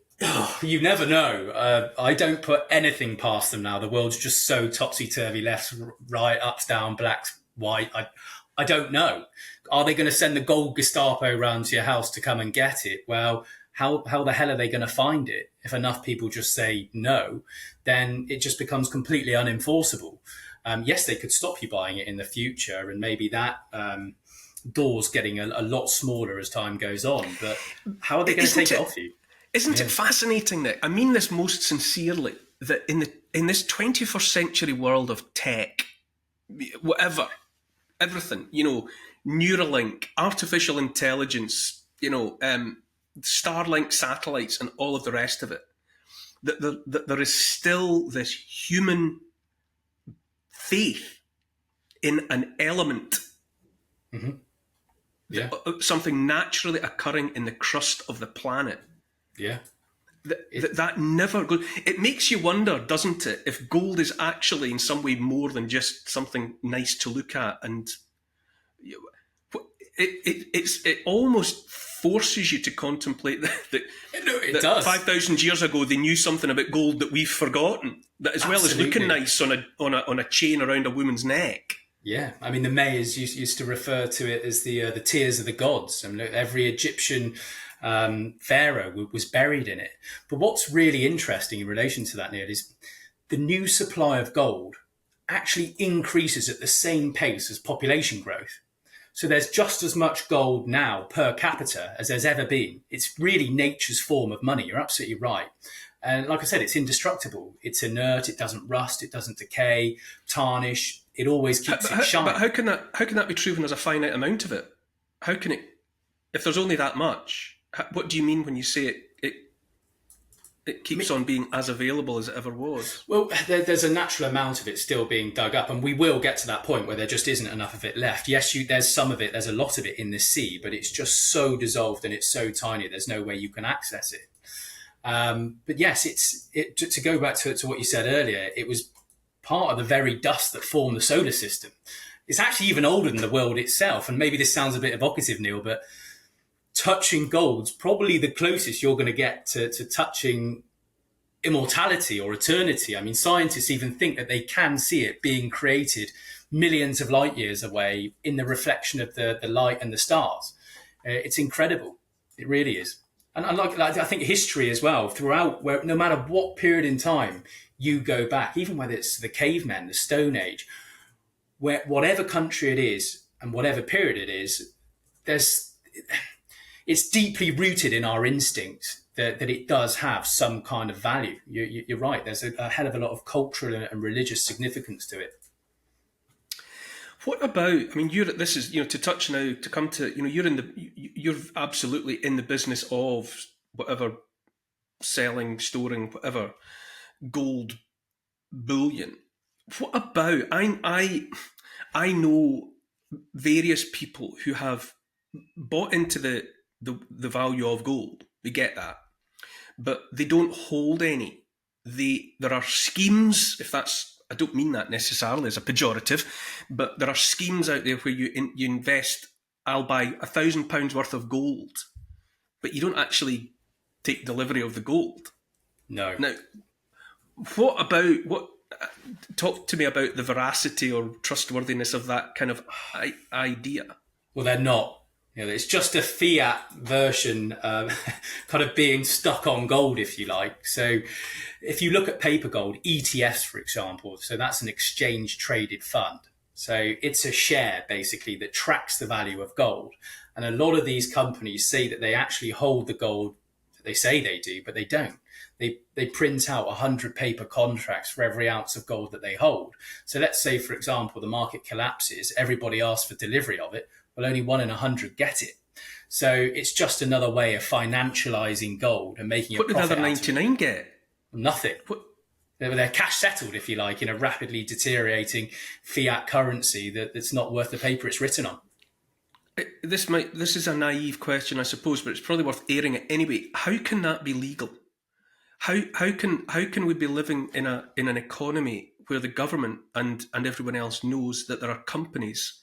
you never know. I don't put anything past them now. The world's just so topsy-turvy, left, right, ups, down, blacks, white. I don't know. Are they going to send the gold Gestapo round to your house to come and get it? Well, how the hell are they going to find it? If enough people just say no, then it just becomes completely unenforceable. Yes, they could stop you buying it in the future, and maybe that door's getting a lot smaller as time goes on. But how are they going to take it off you? Isn't it fascinating, Nick? I mean this most sincerely, that in this 21st century world of tech, whatever, everything, Neuralink, artificial intelligence, Starlink satellites, and all of the rest of it, that there is still this human faith in an element, Yeah, something naturally occurring in the crust of the planet. yeah. That never goes. It makes you wonder, doesn't it, if gold is actually in some way more than just something nice to look at, and it almost forces you to contemplate It does. 5,000 years ago they knew something about gold that we've forgotten. That as well as looking nice on a chain around a woman's neck. Yeah, I mean the Mayas used to refer to it as the tears of the gods. I mean, every Egyptian pharaoh was buried in it. But what's really interesting in relation to that, Neil, is the new supply of gold actually increases at the same pace as population growth. So there's just as much gold now per capita as there's ever been. It's really nature's form of money. You're absolutely right. And like I said, it's indestructible. It's inert. It doesn't rust. It doesn't decay, tarnish. It always keeps its shine. But how can that be true when there's a finite amount of it? How can it, if there's only that much? What do you mean when you say it keeps on being as available as it ever was? Well, there's a natural amount of it still being dug up, and we will get to that point where there just isn't enough of it left. Yes, there's some of it, there's a lot of it in the sea, but it's just so dissolved and it's so tiny, there's no way you can access it. But yes, to go back to what you said earlier, it was part of the very dust that formed the solar system. It's actually even older than the world itself, and maybe this sounds a bit evocative, Neil, but touching gold's probably the closest you're going to get to touching immortality or eternity. I mean, scientists even think that they can see it being created millions of light years away in the reflection of the light and the stars. It's incredible. It really is. And I think history as well, throughout, where no matter what period in time you go back, even whether it's the cavemen, the Stone Age, where whatever country it is and whatever period it is, it's deeply rooted in our instinct that it does have some kind of value. You're right. There's a hell of a lot of cultural and religious significance to it. What about? I mean, this is to touch now to come to you're absolutely in the business of whatever, selling, storing, whatever, gold bullion. What about? I know various people who have bought into the value of gold. We get that, but they don't hold any. There are schemes, if that's, I don't mean that necessarily as a pejorative, but there are schemes out there where you invest, I'll buy £1,000 worth of gold, but you don't actually take delivery of the gold. No. Now, talk to me about the veracity or trustworthiness of that kind of idea. Well, they're not. It's just a fiat version, kind of being stuck on gold, if you like. So if you look at paper gold, ETFs, for example, so that's an exchange traded fund. So it's a share, basically, that tracks the value of gold. And a lot of these companies say that they actually hold the gold. They say they do, but they don't. They print out 100 paper contracts for every ounce of gold that they hold. So let's say, for example, the market collapses, everybody asks for delivery of it. Well, only 1 in 100 get it. So it's just another way of financializing gold and making a What did the other profit out of it. 99 get? Nothing. What, They're cash settled, if you like, in a rapidly deteriorating fiat currency that's not worth the paper it's written on. this is a naive question, I suppose, but it's probably worth airing it anyway. How can that be legal? How can we be living in an economy where the government and everyone else knows that there are companies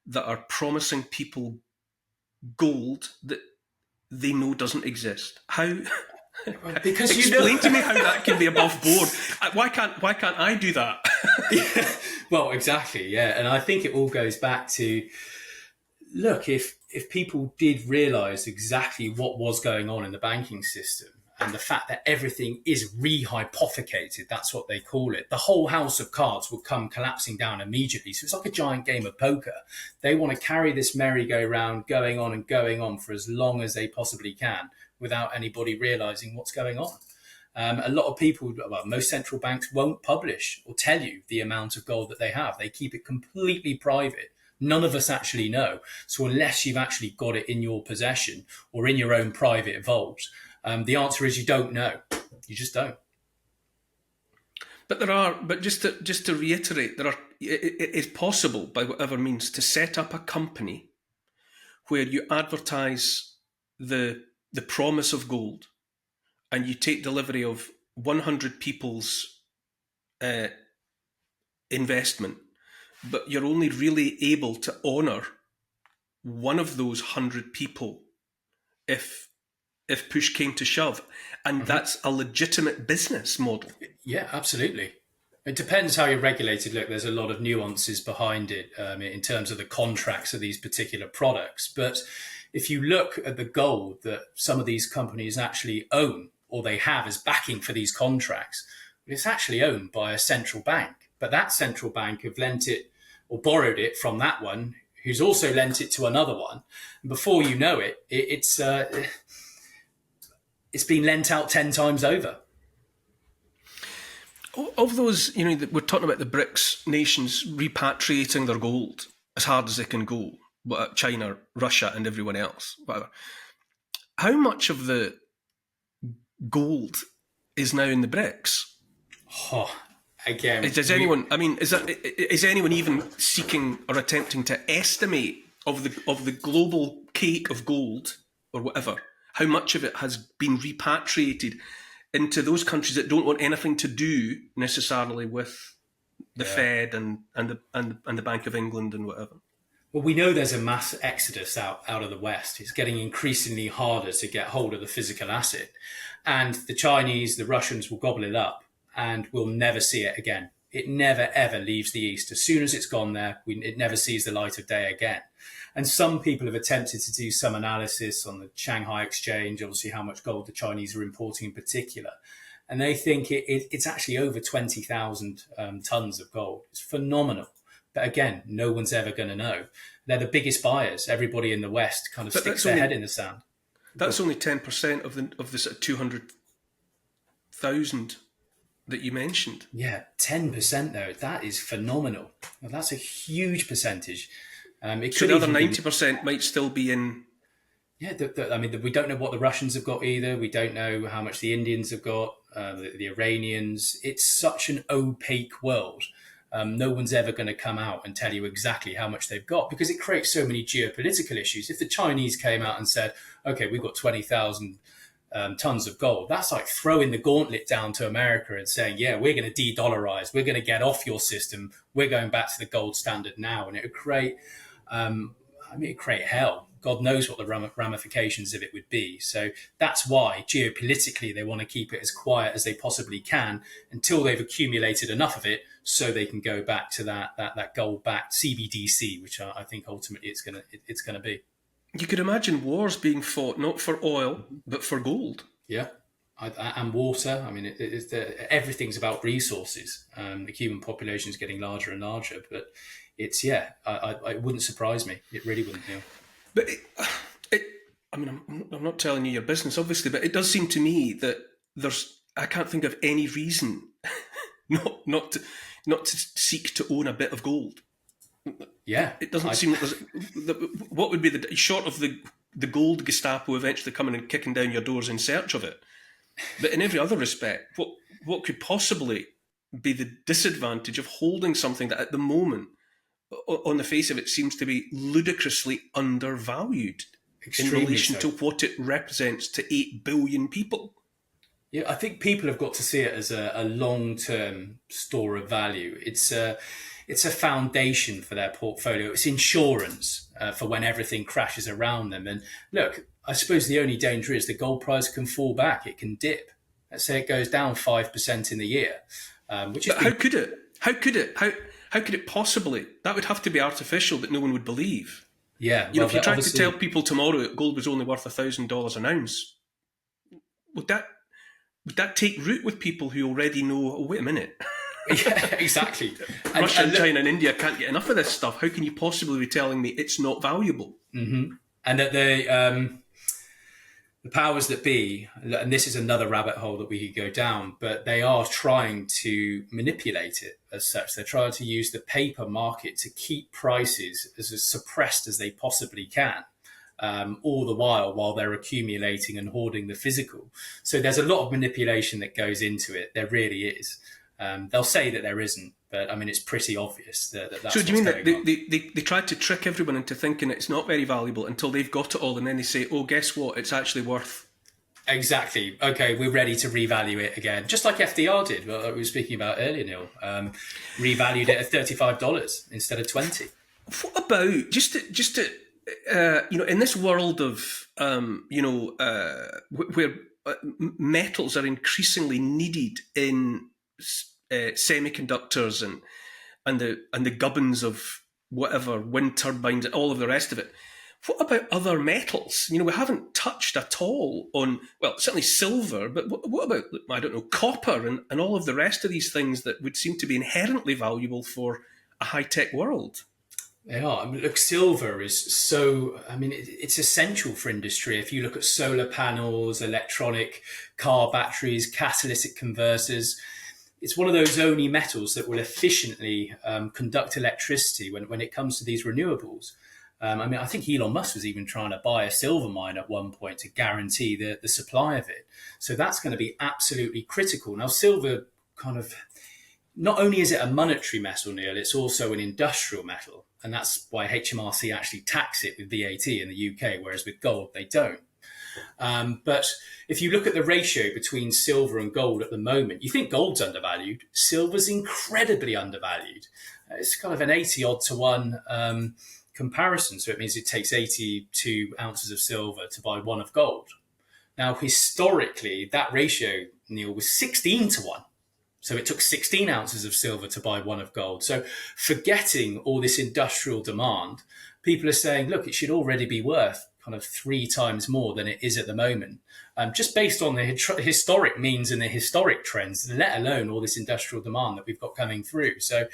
that are promising people gold that they know doesn't exist? How? Because Explain to me how that can be above board. Why can't I do that? Yeah, well, exactly, yeah. And I think it all goes back to, look, if people did realise exactly what was going on in the banking system, and the fact that everything is rehypothecated, that's what they call it, the whole house of cards will come collapsing down immediately. So it's like a giant game of poker. They want to carry this merry-go-round going on and going on for as long as they possibly can without anybody realising what's going on. A lot of people, well, most central banks won't publish or tell you the amount of gold that they have. They keep it completely private. None of us actually know. So unless you've actually got it in your possession or in your own private vault, the answer is you don't know. You just don't. But just to reiterate, it is possible by whatever means to set up a company where you advertise the promise of gold, and you take delivery of 100 people's investment, but you're only really able to honour one of those 100 people if push came to shove, and that's a legitimate business model. Yeah, absolutely. It depends how you're regulated. Look, there's a lot of nuances behind it in terms of the contracts of these particular products. But if you look at the gold that some of these companies actually own or they have as backing for these contracts, it's actually owned by a central bank. But that central bank have lent it or borrowed it from that one, who's also lent it to another one. And before you know it, it's been lent out 10 times over. Of those, we're talking about the BRICS nations repatriating their gold as hard as they can go, China, Russia, and everyone else, whatever. How much of the gold is now in the BRICS? Oh, again, is anyone even seeking or attempting to estimate of the global cake of gold or whatever? How much of it has been repatriated into those countries that don't want anything to do necessarily with the Fed and the Bank of England and whatever? Well, we know there's a mass exodus out of the West. It's getting increasingly harder to get hold of the physical asset. And the Chinese, the Russians will gobble it up and we'll never see it again. It never, ever leaves the East. As soon as it's gone there, it never sees the light of day again. And some people have attempted to do some analysis on the Shanghai exchange, obviously how much gold the Chinese are importing in particular. And they think it's actually over 20,000 tons of gold. It's phenomenal. But again, no one's ever going to know. They're the biggest buyers. Everybody in the West kind of sticks their head in the sand. That's only 10% of the sort of 200,000 that you mentioned. Yeah, 10% though. That is phenomenal. Well, that's a huge percentage. So the other 90% might still be in. Yeah, we don't know what the Russians have got either. We don't know how much the Indians have got, the Iranians. It's such an opaque world. No one's ever going to come out and tell you exactly how much they've got because it creates so many geopolitical issues. If the Chinese came out and said, okay, we've got 20,000 tons of gold, that's like throwing the gauntlet down to America and saying, yeah, we're going to de-dollarize. We're going to get off your system. We're going back to the gold standard now. And it would create, it'd create hell. God knows what the ramifications of it would be. So that's why geopolitically they want to keep it as quiet as they possibly can until they've accumulated enough of it so they can go back to that gold-backed CBDC, which I think ultimately it's going to be. You could imagine wars being fought not for oil but for gold. Yeah, and water. I mean, everything's about resources. The human population is getting larger and larger, but it wouldn't surprise me. It really wouldn't. Yeah. But I'm not telling you your business, obviously, but it does seem to me that I can't think of any reason not to seek to own a bit of gold. Yeah, it doesn't seem like what would be the short of the the gold Gestapo eventually coming and kicking down your doors in search of it. But in every other respect, what could possibly be the disadvantage of holding something that at the moment, on the face of it, seems to be ludicrously undervalued in Extremely relation so. to what it represents to 8 billion people? Yeah, I think people have got to see it as a long-term store of value. It's a foundation for their portfolio. It's insurance for when everything crashes around them. And look, I suppose the only danger is the gold price can fall back. It can dip. Let's say it goes down 5% in the year, which is But how could it? How could it? How could it possibly? That would have to be artificial that no one would believe. yeah. You know, Well, if you tried to obviously, tell people tomorrow that gold was only worth $1,000 an ounce, would that take root with people who already know? Oh, wait a minute. yeah, exactly. Russia and look, China and India can't get enough of this stuff. How can you possibly be telling me it's not valuable? and that the powers that be, and this is another rabbit hole that we could go down, but they are trying to manipulate it as such. They're trying to use the paper market to keep prices as suppressed as they possibly can. All the while they're accumulating and hoarding the physical. So there's a lot of manipulation that goes into it. There really is. They'll say that there isn't, but I mean, it's pretty obvious that's So do you mean what's that going on. they tried to trick everyone into thinking it's not very valuable until they've got it all, and then they say, oh, guess what? It's actually worth... Exactly. Okay, we're ready to revalue it again, just like FDR did. What we were speaking about earlier, Neil. Revalued it at $35 instead of $20. What about in this world of where metals are increasingly needed in semiconductors and the gubbins of whatever wind turbines and all of the rest of it. What about other metals? You know, we haven't touched at all on, well, certainly silver, but what about, I don't know, copper and all of the rest of these things that would seem to be inherently valuable for a high-tech world? They are. I mean, look, silver is so, I mean, it's essential for industry. If you look at solar panels, electronic car batteries, catalytic converters, it's one of those only metals that will efficiently conduct electricity when it comes to these renewables. I mean, I think Elon Musk was even trying to buy a silver mine at one point to guarantee the supply of it. So that's going to be absolutely critical. Now, silver kind of, not only is it a monetary metal, Neil, it's also an industrial metal. And that's why HMRC actually tax it with VAT in the UK, whereas with gold, they don't. But if you look at the ratio between silver and gold at the moment, you think gold's undervalued. Silver's incredibly undervalued. It's kind of an 80 odd to 1 comparison. So it means it takes 82 ounces of silver to buy 1 of gold. Now, historically, that ratio, Neil, was 16 to 1. So it took 16 ounces of silver to buy 1 of gold. So forgetting all this industrial demand, people are saying, look, it should already be worth kind of 3 times more than it is at the moment, just based on the historic means and the historic trends, let alone all this industrial demand that we've got coming through. So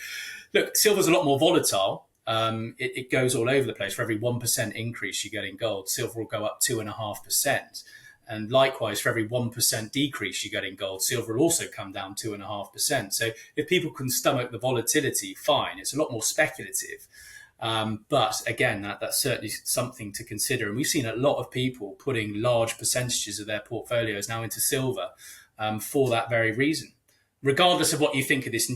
look, silver's a lot more volatile. It goes all over the place. For every 1% increase you get in gold, silver will go up 2.5%. And likewise, for every 1% decrease you get in gold, silver will also come down 2.5%. So if people can stomach the volatility, fine. It's a lot more speculative. But again, that's certainly something to consider. And we've seen a lot of people putting large percentages of their portfolios now into silver for that very reason. Regardless of what you think of this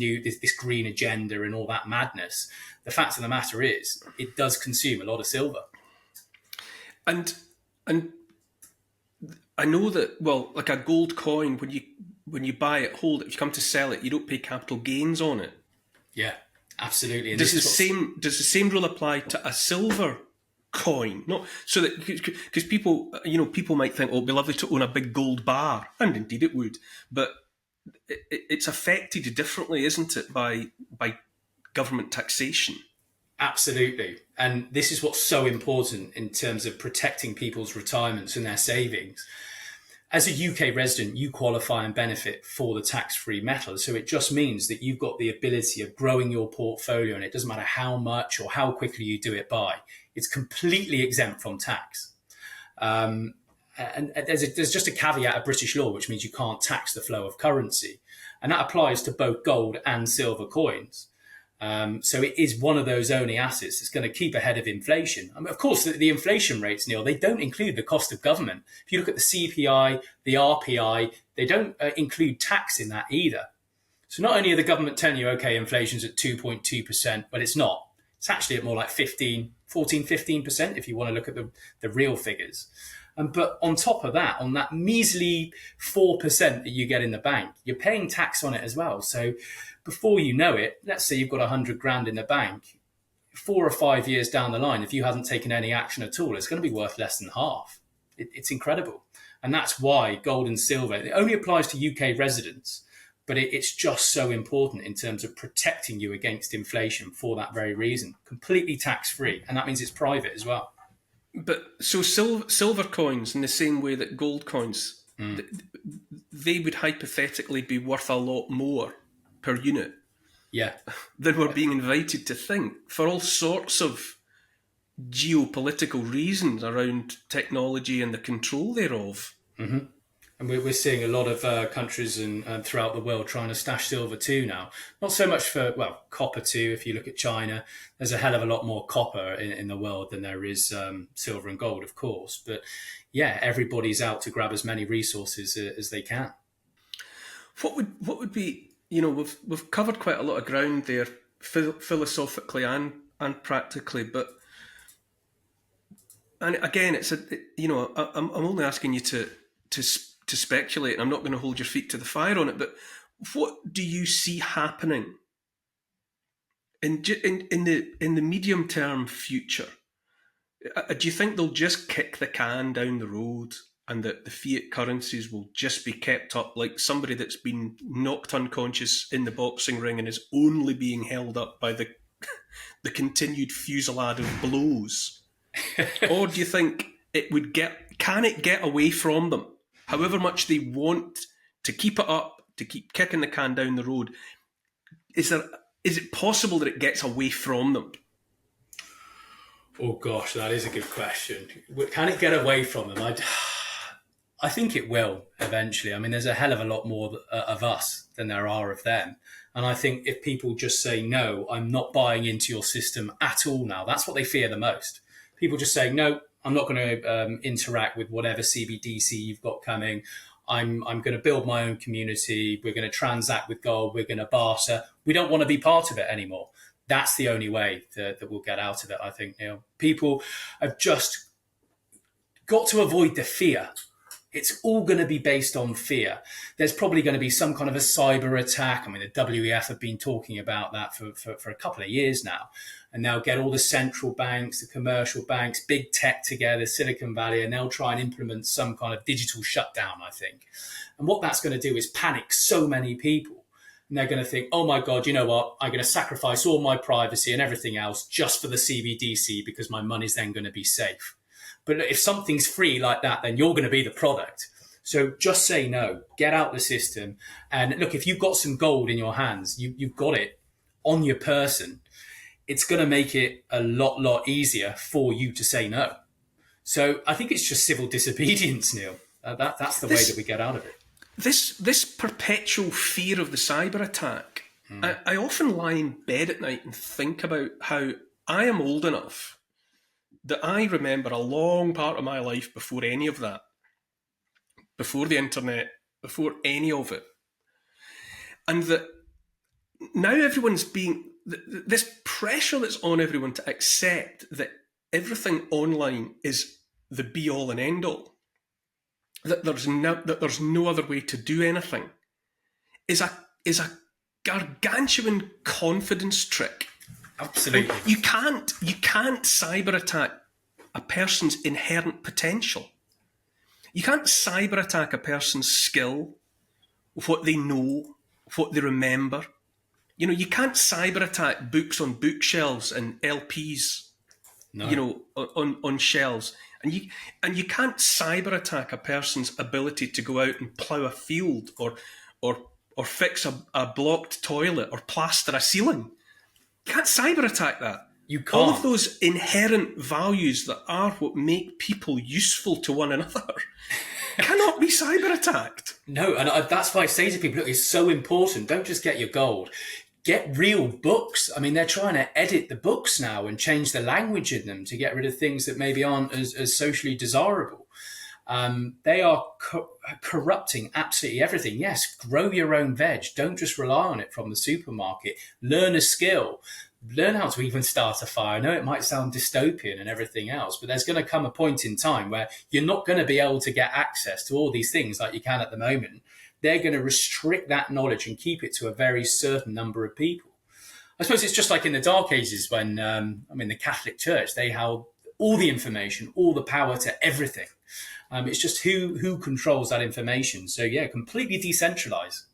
green agenda and all that madness, the fact of the matter is it does consume a lot of silver. And I know that, well, like a gold coin, when you buy it, hold it, if you come to sell it, you don't pay capital gains on it. Yeah, absolutely. And does the same rule apply to a silver coin? No, so that because people might think, oh, it'd be lovely to own a big gold bar, and indeed it would, but it's affected differently, isn't it, by government taxation? Absolutely. And this is what's so important in terms of protecting people's retirements and their savings. As a UK resident, you qualify and benefit for the tax-free metal. So it just means that you've got the ability of growing your portfolio, and it doesn't matter how much or how quickly you do it by. It's completely exempt from tax. And there's just a caveat of British law, which means you can't tax the flow of currency. And that applies to both gold and silver coins. So it is one of those only assets that's going to keep ahead of inflation. I mean, of course, the inflation rates, Neil, they don't include the cost of government. If you look at the CPI, the RPI, they don't include tax in that either. So not only are the government telling you, okay, inflation's at 2.2%, but it's not. It's actually at more like 15% if you want to look at the real figures. But on top of that, on that measly 4% that you get in the bank, you're paying tax on it as well. So before you know it, let's say you've got 100 grand in the bank, 4 or 5 years down the line, if you haven't taken any action at all, it's going to be worth less than half. It's incredible. And that's why gold and silver, it only applies to UK residents, but it's just so important in terms of protecting you against inflation for that very reason. Completely tax-free. And that means it's private as well. But so silver coins, in the same way that gold coins, they would hypothetically be worth a lot more per unit Yeah. than we're being invited to think, for all sorts of geopolitical reasons around technology and the control thereof. Mm-hmm. And we're seeing a lot of countries and throughout the world trying to stash silver too now. Not so much for, well, copper too. If you look at China, there's a hell of a lot more copper in the world than there is silver and gold, of course. But yeah, everybody's out to grab as many resources as they can. What would be, we've covered quite a lot of ground there, philosophically and practically, but, and again, I'm only asking you to speculate, and I'm not going to hold your feet to the fire on it, but what do you see happening in the medium term future? Do you think they'll just kick the can down the road, and that the fiat currencies will just be kept up like somebody that's been knocked unconscious in the boxing ring and is only being held up by the continued fusillade of blows? Or do you think can it get away from them? However much they want to keep it up, to keep kicking the can down the road, is it possible that it gets away from them? Oh gosh, that is a good question. Can it get away from them? I think it will eventually. I mean, there's a hell of a lot more of us than there are of them. And I think if people just say, no, I'm not buying into your system at all now, that's what they fear the most. People just saying, no, I'm not going to interact with whatever CBDC you've got coming. I'm going to build my own community. We're going to transact with gold. We're going to barter. We don't want to be part of it anymore. That's the only way that we'll get out of it, I think, Neil. People have just got to avoid the fear. It's all going to be based on fear. There's probably going to be some kind of a cyber attack. I mean, the WEF have been talking about that for a couple of years now. And they'll get all the central banks, the commercial banks, big tech together, Silicon Valley, and they'll try and implement some kind of digital shutdown, I think. And what that's going to do is panic so many people. And they're going to think, oh my God, you know what? I'm going to sacrifice all my privacy and everything else just for the CBDC because my money's then going to be safe. But if something's free like that, then you're going to be the product. So just say no, get out the system. And look, if you've got some gold in your hands, you've got it on your person, it's going to make it a lot easier for you to say no. So I think it's just civil disobedience, Neil. That's the way that we get out of it. This perpetual fear of the cyber attack. I often lie in bed at night and think about how I am old enough that I remember a long part of my life before any of that, before the internet, before any of it. And that now everyone's this pressure that's on everyone to accept that everything online is the be all and end all, that there's no other way to do anything, is a gargantuan confidence trick. Absolutely. You can't cyber attack a person's inherent potential. You can't cyber attack a person's skill, what they know, what they remember. You can't cyber attack books on bookshelves and LPs, No. on shelves. And you can't cyber attack a person's ability to go out and plough a field or fix a blocked toilet or plaster a ceiling. You can't cyber attack that. You can't. All of those inherent values that are what make people useful to one another cannot be cyber attacked. No, and that's why I say to people, look, it's so important. Don't just get your gold. get real books. I mean, they're trying to edit the books now and change the language in them to get rid of things that maybe aren't as socially desirable. They are corrupting absolutely everything. Yes, grow your own veg. Don't just rely on it from the supermarket. Learn a skill. Learn how to even start a fire. I know it might sound dystopian and everything else, but there's going to come a point in time where you're not going to be able to get access to all these things like you can at the moment. They're going to restrict that knowledge and keep it to a very certain number of people. I suppose it's just like in the Dark Ages when, the Catholic Church, they held all the information, all the power to everything. It's just who controls that information. So yeah, completely decentralized.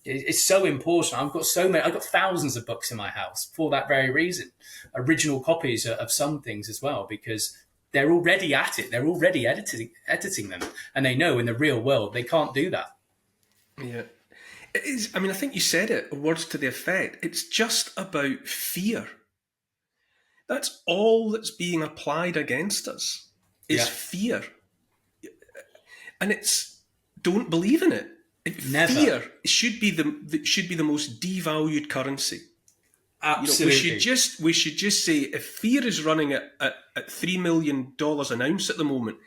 It's so important. I've got thousands of books in my house for that very reason. Original copies of some things as well, because they're already at it. They're already editing them. And they know in the real world, they can't do that. Yeah. It is, I think you said it, words to the effect. It's just about fear. That's all that's being applied against us is fear. And it's, don't believe in it. Never. Fear should be the most devalued currency. Absolutely. We should just say, if fear is running at $3 million an ounce at the moment,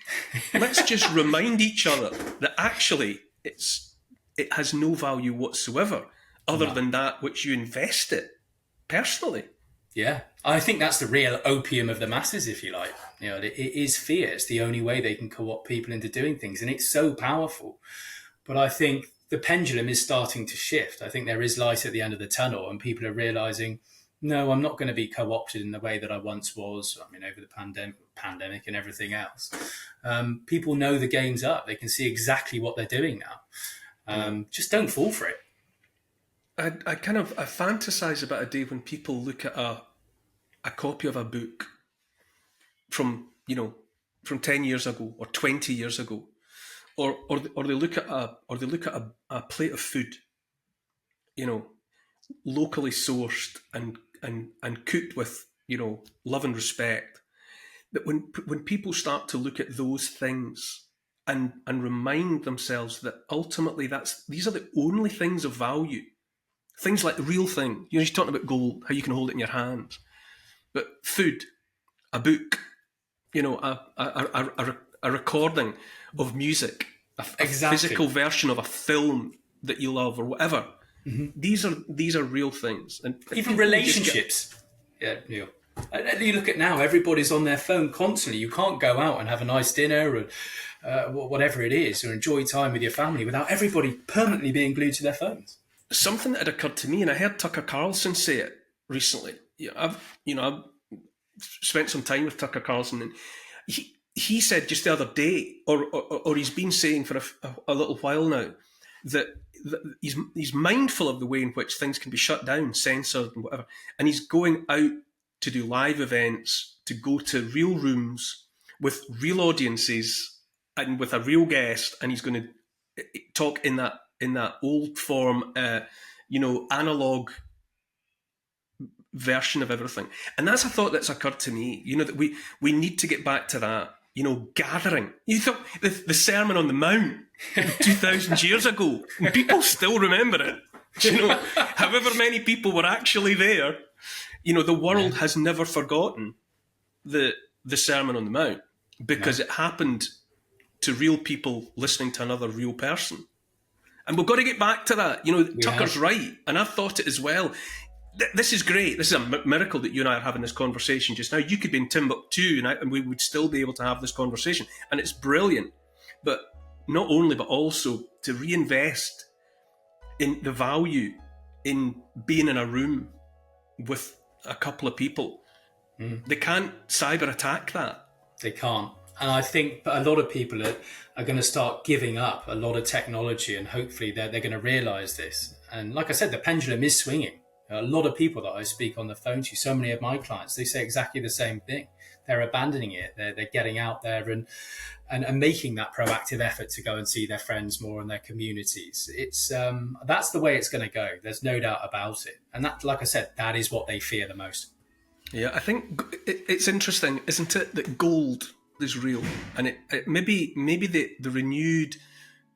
let's just remind each other that actually it has no value whatsoever other than that which you invest it personally. Yeah, I think that's the real opium of the masses, if you like. It is fear. It's the only way they can co-opt people into doing things, and it's so powerful. But I think the pendulum is starting to shift. I think there is light at the end of the tunnel, and people are realizing, no, I'm not going to be co-opted in the way that I once was. Over the pandemic and everything else. People know the game's up. They can see exactly what they're doing now. Just don't fall for it. I fantasize about a day when people look at a copy of a book from 10 years ago or 20 years ago, or they look at a plate of food, locally sourced and cooked with love and respect. That when people start to look at those things and remind themselves that ultimately these are the only things of value. Things like the real thing. You're talking about gold, how you can hold it in your hands. But food, a book, a recording of music, a physical version of a film that you love or whatever. Mm-hmm. These are real things. And even relationships. Yeah, Neil. You look at now, everybody's on their phone constantly. You can't go out and have a nice dinner or whatever it is, or enjoy time with your family without everybody permanently being glued to their phones. Something that had occurred to me, and I heard Tucker Carlson say it recently. I've spent some time with Tucker Carlson, and he said just the other day, or he's been saying for a little while now, that he's mindful of the way in which things can be shut down, censored, and whatever, and he's going out to do live events, to go to real rooms with real audiences and with a real guest, and he's going to talk in that old form, analog version of everything. And that's a thought that's occurred to me, that we need to get back to that, gathering. You thought the Sermon on the Mount 2,000 years ago, people still remember it. However many people were actually there, the world has never forgotten the Sermon on the Mount because it happened to real people listening to another real person. And we've got to get back to that. Tucker's right. And I've thought it as well. This is great. This is a miracle that you and I are having this conversation just now. You could be in Timbuktu and we would still be able to have this conversation. And it's brilliant. But not only, but also to reinvest in the value in being in a room with a couple of people. They can't cyber attack that. They can't. And I think a lot of people are going to start giving up a lot of technology, and hopefully they're going to realise this. And like I said, the pendulum is swinging. A lot of people that I speak on the phone to, so many of my clients, they say exactly the same thing. They're abandoning it. They're getting out there and making that proactive effort to go and see their friends more in their communities. It's that's the way it's going to go. There's no doubt about it. And that, like I said, that is what they fear the most. Yeah, I think it's interesting, isn't it, that gold is real, and it maybe the renewed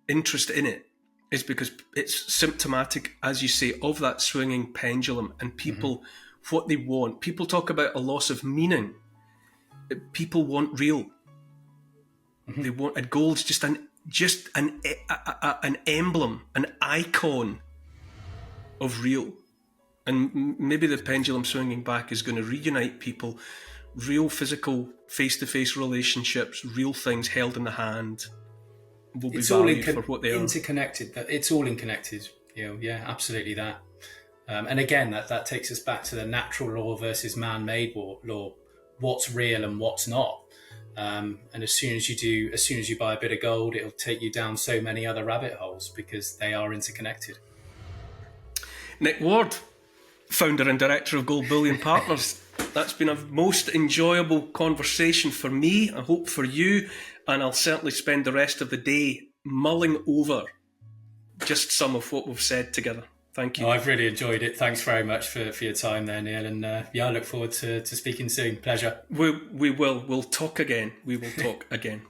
interest in it is because it's symptomatic, as you say, of that swinging pendulum, and people, what they want. People talk about a loss of meaning. People want real. They want, and gold's just an emblem, an icon of real. And maybe the pendulum swinging back is going to reunite people, real physical face-to-face relationships, real things held in the hand will be valued for what they are. Interconnected. It's all interconnected. Yeah, absolutely that. And again, that takes us back to the natural law versus man-made law. What's real and what's not. And as soon as you buy a bit of gold, it'll take you down so many other rabbit holes because they are interconnected. Nick Ward, founder and director of Gold Bullion Partners. That's been a most enjoyable conversation for me, I hope for you, and I'll certainly spend the rest of the day mulling over just some of what we've said together. Thank you. I've really enjoyed it. Thanks very much for your time there, Neil. And I look forward to speaking soon. Pleasure. We will. We'll talk again. We will talk again.